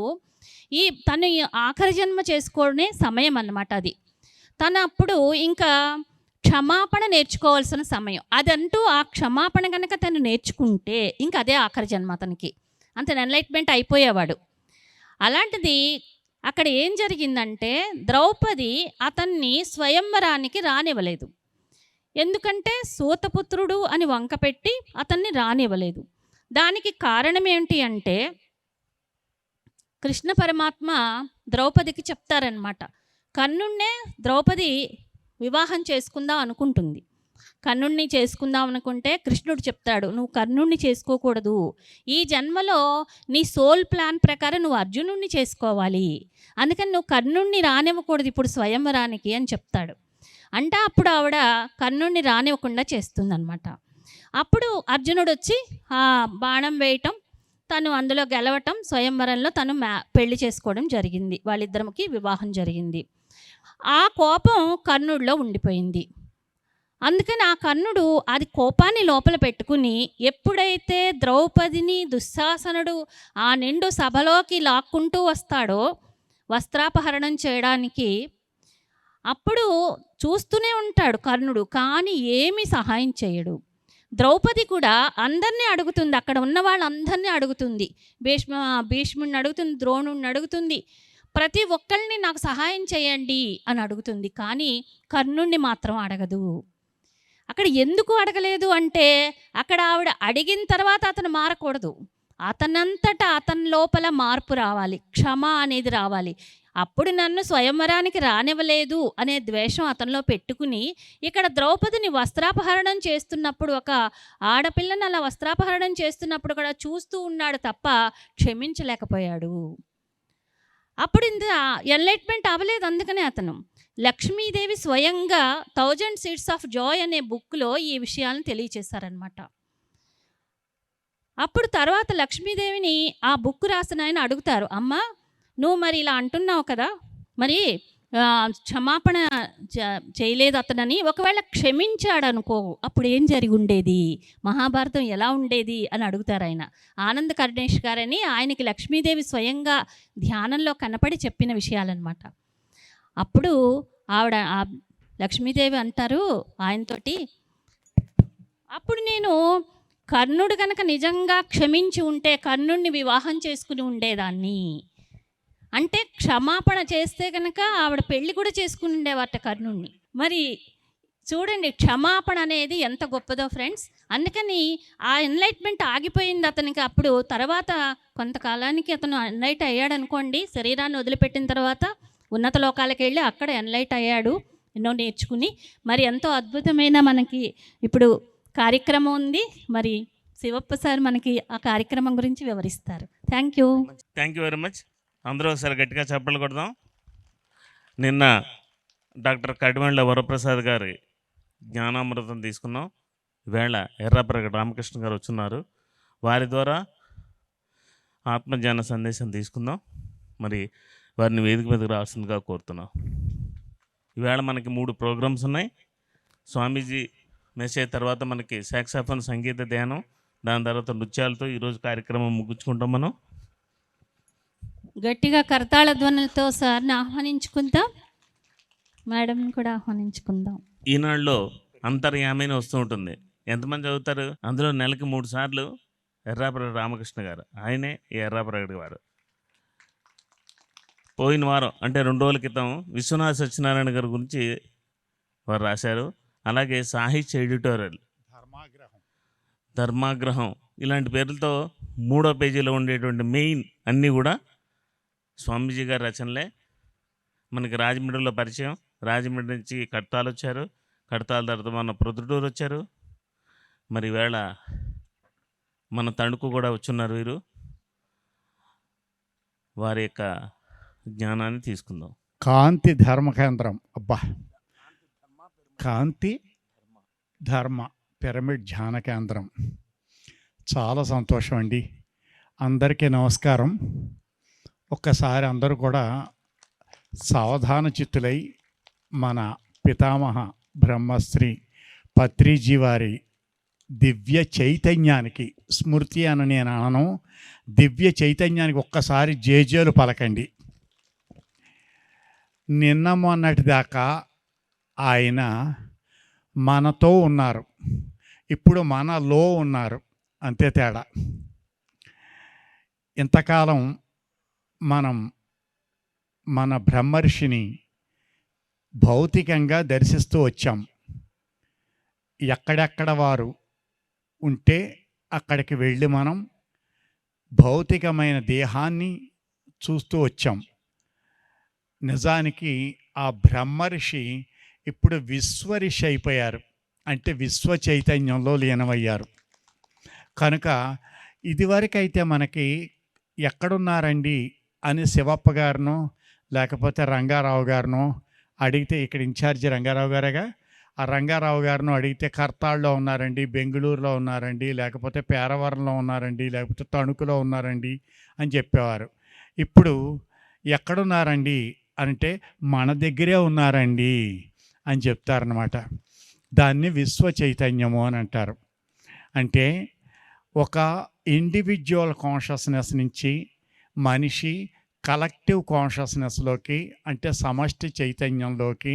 తను ఈ ఆఖరి జన్మ చేసుకునే సమయం అన్నమాట అది. తను అప్పుడు ఇంకా క్షమాపణ నేర్చుకోవాల్సిన సమయం అదంటూ. ఆ క్షమాపణ కనుక తను నేర్చుకుంటే ఇంకా అదే ఆఖరి జన్మ అతనికి, అంత ఎన్లైట్మెంట్ అయిపోయేవాడు. అలాంటిది అక్కడ ఏం జరిగిందంటే ద్రౌపది అతన్ని స్వయంవరానికి రానివ్వలేదు. ఎందుకంటే సూతపుత్రుడు అని వంకపెట్టి అతన్ని రానివ్వలేదు. దానికి కారణం ఏంటి అంటే కృష్ణ పరమాత్మ ద్రౌపదికి చెప్తారనమాట. కర్ణుణ్ణే ద్రౌపది వివాహం చేసుకుందాం అనుకుంటుంది. కర్ణుణ్ణి చేసుకుందాం అనుకుంటే కృష్ణుడు చెప్తాడు, నువ్వు కర్ణుణ్ణి చేసుకోకూడదు, ఈ జన్మలో నీ సోల్ ప్లాన్ ప్రకారం నువ్వు అర్జునుణ్ణి చేసుకోవాలి, అందుకని నువ్వు కర్ణుణ్ణి రానివ్వకూడదు ఇప్పుడు స్వయంవరానికి అని చెప్తాడు. అంటే అప్పుడు ఆవిడ కర్ణుణ్ణి రానివ్వకుండా చేస్తుందన్నమాట. అప్పుడు అర్జునుడు వచ్చి ఆ బాణం వేయటం, తను అందులో గెలవటం, స్వయంవరంలో తను పెళ్లి చేసుకోవడం జరిగింది. వాళ్ళిద్దరికి వివాహం జరిగింది. ఆ కోపం కర్ణుడిలో ఉండిపోయింది. అందుకని ఆ కర్ణుడు అది కోపాన్ని లోపల పెట్టుకుని ఎప్పుడైతే ద్రౌపదిని దుశ్శాసనుడు ఆ నిండు సభలోకి లాక్కుంటూ వస్తాడో వస్త్రాపహరణం చేయడానికి, అప్పుడు చూస్తూనే ఉంటాడు కర్ణుడు, కానీ ఏమీ సహాయం చేయడు. ద్రౌపది కూడా అందరినీ అడుగుతుంది, అక్కడ ఉన్న వాళ్ళందరినీ అడుగుతుంది, భీష్ముడిని అడుగుతుంది, ద్రోణుడిని అడుగుతుంది, ప్రతి ఒక్కరిని నాకు సహాయం చేయండి అని అడుగుతుంది. కానీ కర్ణుడిని మాత్రం అడగదు. అక్కడ ఎందుకు అడగలేదు అంటే అక్కడ ఆవిడ అడిగిన తర్వాత అతను మారకూడదు, అతనంతటా అతని లోపల మార్పు రావాలి, క్షమ అనేది రావాలి. అప్పుడు నన్ను స్వయంవరానికి రానివ్వలేదు అనే ద్వేషం అతనిలో పెట్టుకుని ఇక్కడ ద్రౌపదిని వస్త్రాపహరణం చేస్తున్నప్పుడు, ఒక ఆడపిల్లని అలా వస్త్రాపహరణం చేస్తున్నప్పుడు కూడా చూస్తూ ఉన్నాడు తప్ప క్షమించలేకపోయాడు. అప్పుడు ఇంత ఎన్లైట్మెంట్ అవ్వలేదు. అందుకనే అతను లక్ష్మీదేవి స్వయంగా 1000 Seeds of Joy అనే బుక్లో ఈ విషయాలను తెలియచేశారనమాట. అప్పుడు తర్వాత లక్ష్మీదేవిని ఆ బుక్ రాసిన ఆయన అడుగుతారు, అమ్మ నువ్వు మరి ఇలా అంటున్నావు కదా, మరి క్షమాపణ చేయలేదు అతనని, ఒకవేళ క్షమించాడు అనుకో అప్పుడు ఏం జరిగి ఉండేది, మహాభారతం ఎలా ఉండేది అని అడుగుతారు ఆయన. ఆనంద్ కరుణేష్ గారని ఆయనకి లక్ష్మీదేవి స్వయంగా ధ్యానంలో కనపడి చెప్పిన విషయాలన్నమాట. అప్పుడు ఆవిడ లక్ష్మీదేవి అంటారు ఆయనతోటి, అప్పుడు నేను కర్ణుడు కనుక నిజంగా క్షమించి ఉంటే కర్ణుడిని వివాహం చేసుకుని ఉండేదాన్ని, అంటే క్షమాపణ చేస్తే కనుక ఆవిడ పెళ్లి కూడా చేసుకుని ఉండేవాట కర్ణుడిని. మరి చూడండి క్షమాపణ అనేది ఎంత గొప్పదో ఫ్రెండ్స్. అందుకని ఆ ఎన్లైట్మెంట్ ఆగిపోయింది అతనికి. అప్పుడు తర్వాత కొంతకాలానికి అతను ఎన్లైట్ అయ్యాడు అనుకోండి, శరీరాన్ని వదిలిపెట్టిన తర్వాత ఉన్నత లోకాలకు వెళ్ళి అక్కడ ఎన్లైట్ అయ్యాడు, ఎన్నో నేర్చుకుని. మరి ఎంతో అద్భుతమైన మనకి ఇప్పుడు కార్యక్రమం ఉంది. మరి శివప్ప సార్ మనకి ఆ కార్యక్రమం గురించి వివరిస్తారు. Thank you very much. అందరూ ఒకసారి గట్టిగా చప్పట్లు కొడదాం. నిన్న డాక్టర్ కడిమండ్ల వరప్రసాద్ గారి జ్ఞానామృతం తీసుకున్నాం. ఈవేళ ఎర్రాప్రగడ రామకృష్ణ గారు వచ్చున్నారు, వారి ద్వారా ఆత్మజ్ఞాన సందేశం తీసుకుందాం. మరి వారిని వేదిక మీదకి రావాల్సిందిగా కోరుతున్నాం. ఈవేళ మనకి 3 ప్రోగ్రామ్స్ ఉన్నాయి. స్వామీజీ మెసేజ్ తర్వాత మనకి సాక్సాఫోన్ సంగీత ధ్యానం, దాని తర్వాత నృత్యాలతో ఈరోజు కార్యక్రమం ముగించుకుంటాం. మనం గట్టిగా కరతాళ ధ్వనులతో సార్ని ఆహ్వానించుకుందాం, మేడంని కూడా ఆహ్వానించుకుందాం. ఈనాడులో అంతర్యామైన వస్తూ ఉంటుంది. ఎంతమంది చదువుతారు? అందులో నెలకి 3 సార్లు ఎర్రాప్రగడ రామకృష్ణ గారు, ఆయనే ఈ ఎర్రాప్రగడ వారు. పోయిన వారం అంటే 2 రోజుల క్రితం విశ్వనాథ సత్యనారాయణ గారి గురించి వారు రాశారు. అలాగే సాహిత్య ఎడిటోరియల్, ధర్మాగ్రహం ఇలాంటి పేర్లతో 3వ పేజీలో ఉండేటువంటి మెయిన్ అన్నీ కూడా స్వామీజీ గారి రచనలే. మనకి రాజమండ్రిలో పరిచయం, రాజమండ్రి నుంచి కడతాలు వచ్చారు, కడతాల తర్వాత మన ప్రొద్దుటూరు వచ్చారు, మరి వేళ మన తణుకు కూడా వచ్చున్నారు. వీరు వారి యొక్క జ్ఞానాన్ని తీసుకుందాం. కాంతి ధర్మ కేంద్రం, అబ్బా కాంతి ధర్మ పిరమిడ్ ధ్యాన కేంద్రం, చాలా సంతోషం అండి. అందరికీ నమస్కారం. ఒక్కసారి అందరూ కూడా సావధాన చిత్తులై మన పితామహ బ్రహ్మశ్రీ పత్రిజీ వారి దివ్య చైతన్యానికి, స్మృతి అని నేను అనను, దివ్య చైతన్యానికి ఒక్కసారి జేజేలు పలకండి. నిన్న మొన్నటి దాకా ఆయన మనతో ఉన్నారు, ఇప్పుడు మనలో ఉన్నారు, అంతే తేడా. ఇంతకాలం మనం మన బ్రహ్మర్షిని భౌతికంగా దర్శిస్తూ వచ్చాం. ఎక్కడెక్కడ వారు ఉంటే అక్కడికి వెళ్ళి మనం భౌతికమైన దేహాన్ని చూస్తూ వచ్చాం. నిజానికి ఆ బ్రహ్మర్షి ఇప్పుడు విశ్వరిషి అయిపోయారు, అంటే విశ్వ చైతన్యంలో లీనమయ్యారు. కనుక ఇదివరకైతే మనకి ఎక్కడున్నారండి అని శివప్ప గారినో లేకపోతే రంగారావు గారినో అడిగితే, ఇక్కడ ఇన్ఛార్జి రంగారావు గారేగా, ఆ రంగారావు గారిను అడిగితే కర్తాళ్ళలో ఉన్నారండి, బెంగళూరులో ఉన్నారండి, లేకపోతే పేరవరంలో ఉన్నారండి, లేకపోతే తణుకులో ఉన్నారండి అని చెప్పేవారు. ఇప్పుడు ఎక్కడున్నారండి అంటే మన దగ్గరే ఉన్నారండి అని చెప్తారనమాట. దాన్ని విశ్వ చైతన్యము అని అంటారు. అంటే ఒక ఇండివిజువల్ కాన్షియస్నెస్ నుంచి మనిషి కలెక్టివ్ కాన్షియస్నెస్లోకి, అంటే సమష్టి చైతన్యంలోకి,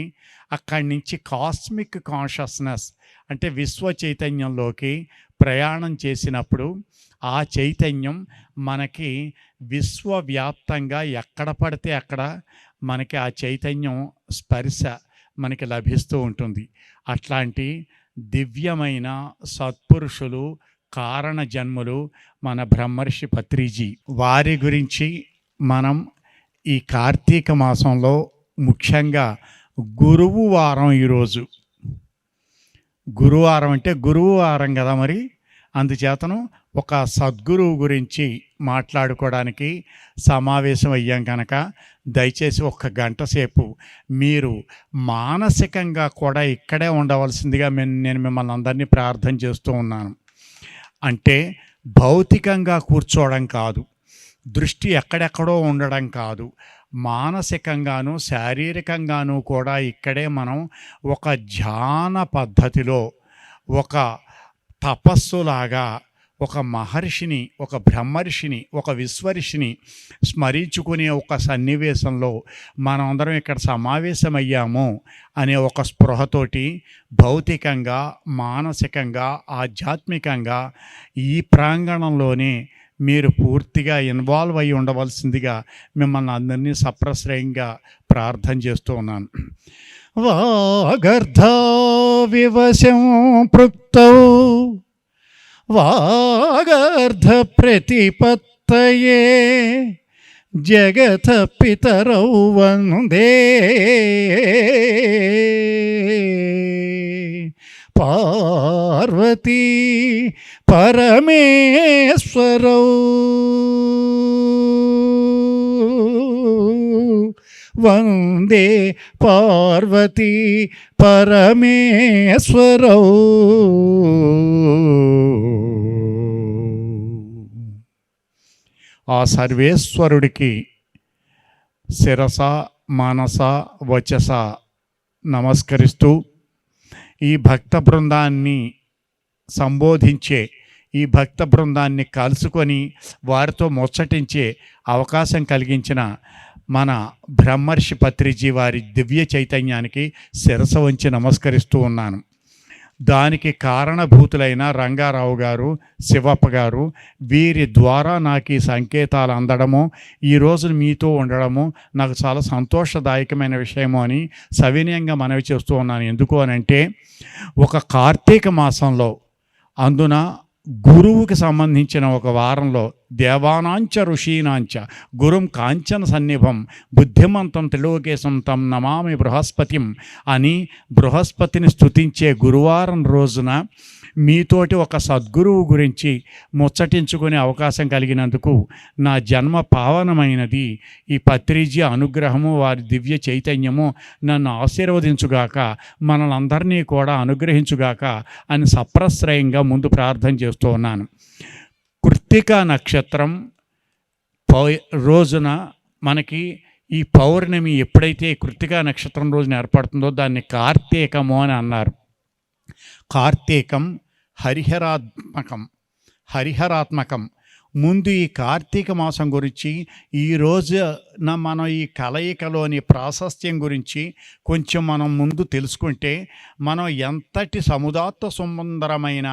అక్కడి నుంచి కాస్మిక్ కాన్షియస్నెస్ అంటే విశ్వ చైతన్యంలోకి ప్రయాణం చేసినప్పుడు ఆ చైతన్యం మనకి విశ్వవ్యాప్తంగా ఎక్కడ పడితే అక్కడ మనకి ఆ చైతన్యం స్పర్శ మనకి లభిస్తూ ఉంటుంది. అట్లాంటి దివ్యమైన సత్పురుషులు, కారణ జన్ములు మన బ్రహ్మర్షి పత్రిజీ. వారి గురించి మనం ఈ కార్తీక మాసంలో ముఖ్యంగా గురువు వారం, ఈరోజు గురువారం అంటే గురువు వారం కదా, మరి అందుచేతను ఒక సద్గురువు గురించి మాట్లాడుకోవడానికి సమావేశం అయ్యాం. కనుక దయచేసి 1 గంట సేపు మీరు మానసికంగా కూడా ఇక్కడే ఉండవలసిందిగా నేను మిమ్మల్ని అందరినీ ప్రార్థన చేస్తూ ఉన్నాను. అంటే భౌతికంగా కూర్చోవడం కాదు, దృష్టి ఎక్కడెక్కడో ఉండడం కాదు, మానసికంగాను శారీరకంగాను కూడా ఇక్కడే మనం ఒక ధ్యాన పద్ధతిలో, ఒక తపస్సులాగా ఒక మహర్షిని, ఒక బ్రహ్మర్షిని, ఒక విశ్వర్షిని స్మరించుకునే ఒక సన్నివేశంలో మనం అందరం ఇక్కడ సమావేశమయ్యాము అనే ఒక స్పృహతోటి భౌతికంగా, మానసికంగా, ఆధ్యాత్మికంగా ఈ ప్రాంగణంలోనే మీరు పూర్తిగా ఇన్వాల్వ్ అయి ఉండవలసిందిగా మిమ్మల్ని అందరినీ సప్రశ్రయంగా ప్రార్థన చేస్తూ ఉన్నాను. వాగర్ధ వివశం పృక్తౌ వాగర్ధ ప్రతిపత్తయే జగత పితరౌ వందే పార్వతీ పరమేశ్వరౌ వందే పార్వతీ పరమేశ్వరౌ. ఆ సర్వేశ్వరుడికి శిరస, మనస, వచస నమస్కరిస్తూ ఈ భక్త బృందాన్ని సంబోధించే, ఈ భక్త బృందాన్ని కలుసుకొని వారితో ముచ్చటించే అవకాశం కలిగించిన మన బ్రహ్మర్షి పత్రిజీ వారి దివ్య చైతన్యానికి శిరస వంచి నమస్కరిస్తూ ఉన్నాను. దానికి కారణభూతులైన రంగారావు గారు, శివప్ప గారు, వీరి ద్వారా నాకు ఈ సంకేతాలు అందడము, ఈరోజు మీతో ఉండడము నాకు చాలా సంతోషదాయకమైన విషయము అని సవినయంగా మనవి చేస్తూ ఉన్నాను. ఎందుకు అనంటే, ఒక కార్తీక మాసంలో, అందున గురువుకి సంబంధించిన ఒక వారంలో, దేవానాంచ ఋషీనాంచ గురుం కాంచన సన్నిభం బుద్ధిమంతం త్రిలోకేశం తం నమామి బృహస్పతిం అని బృహస్పతిని స్తుతించే గురువారం రోజున మీతోటి ఒక సద్గురువు గురించి ముచ్చటించుకునే అవకాశం కలిగినందుకు నా జన్మ పావనమైనది. ఈ పత్రిజీ అనుగ్రహము, వారి దివ్య చైతన్యము నన్ను ఆశీర్వదించుగాక, మనలందరినీ కూడా అనుగ్రహించుగాక అని సప్రశ్రయంగా ముందు ప్రార్థన చేస్తూ ఉన్నాను. కృత్తికా నక్షత్రం రోజున మనకి ఈ పౌర్ణమి ఎప్పుడైతే కృత్తికా నక్షత్రం రోజున ఏర్పడుతుందో దాన్ని కార్తీకము అని అన్నారు. కార్తీకం హరిహరాత్మకం. ముందు ఈ కార్తీక మాసం గురించి ఈరోజున మనం ఈ కలయికలోని ప్రాశస్త్యం గురించి కొంచెం మనం ముందు తెలుసుకుంటే మనం ఎంతటి సముదాత్త సుందరమైన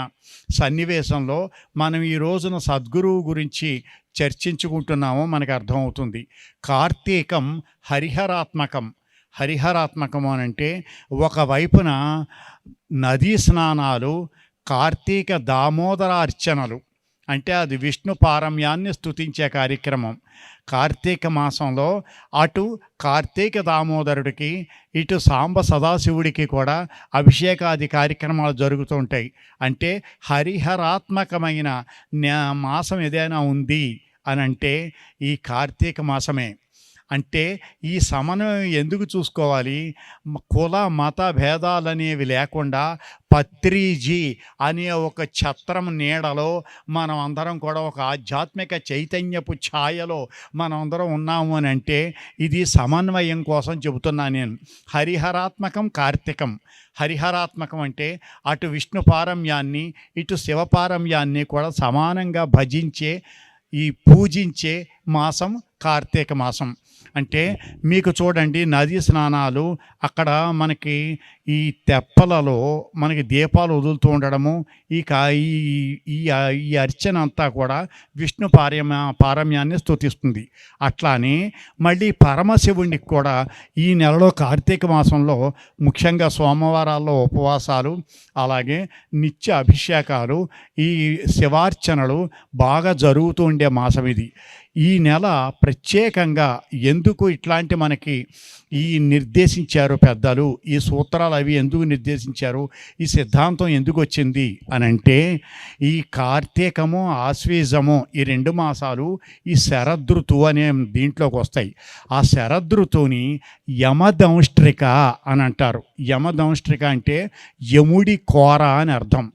సన్నివేశంలో మనం ఈ రోజున సద్గురువు గురించి చర్చించుకుంటున్నామో మనకు అర్థమవుతుంది. కార్తీకం హరిహరాత్మకం అని అంటే ఒకవైపున నదీ స్నానాలు, కార్తీక దామోదర అర్చనలు, అంటే అది విష్ణు పారమ్యాన్ని స్తుతించే కార్యక్రమం. కార్తీక మాసంలో అటు కార్తీక దామోదరుడికి, ఇటు సాంబ సదాశివుడికి కూడా అభిషేకాది కార్యక్రమాలు జరుగుతూ ఉంటాయి. అంటే హరిహరాత్మకమైన మాసం ఏదైనా ఉంది అని అంటే ఈ కార్తీక మాసమే. అంటే ఈ సమన్వయం ఎందుకు చూసుకోవాలి? కుల మత భేదాలనేవి లేకుండా పత్రిజీ అనే ఒక ఛత్రం నీడలో మనం అందరం కూడా ఒక ఆధ్యాత్మిక చైతన్యపు ఛాయలో మనం అందరం ఉన్నాము అని అంటే ఇది సమన్వయం కోసం చెబుతున్నాను నేను. కార్తీకం హరిహరాత్మకం అంటే అటు విష్ణు పారమ్యాన్ని, ఇటు శివపారమ్యాన్ని కూడా సమానంగా భజించే, ఈ పూజించే మాసం కార్తీక మాసం. అంటే మీకు చూడండి, నదీ స్నానాలు, అక్కడ మనకి ఈ తెప్పలలో మనకి దీపాలు వదులుతూ ఉండడము, ఈ అర్చన అంతా కూడా విష్ణు పారమ్యాన్ని స్తుతిస్తుంది. అట్లానే మళ్ళీ పరమశివునికి కూడా ఈ నెలలో కార్తీక మాసంలో ముఖ్యంగా సోమవారాల్లో ఉపవాసాలు, అలాగే నిత్య అభిషేకాలు, ఈ శివార్చనలు బాగా జరుగుతూ ఉండే మాసం ఇది. ఈ నెల ప్రత్యేకంగా ఎందుకు ఇట్లాంటి మనకి ఈ నిర్దేశించారు పెద్దలు, ఈ సూత్రాలు అవి ఎందుకు నిర్దేశించారు, ఈ సిద్ధాంతం ఎందుకు వచ్చింది అని అంటే ఈ కార్తీకము, ఆశ్వీజము ఈ 2 మాసాలు ఈ శరదృతువు అనే దీంట్లోకి వస్తాయి. ఆ శరదృతువుని యమదంష్ట్రిక అని అంటారు. యమదంష్ట్రిక అంటే యముడి కోర అని అర్థం.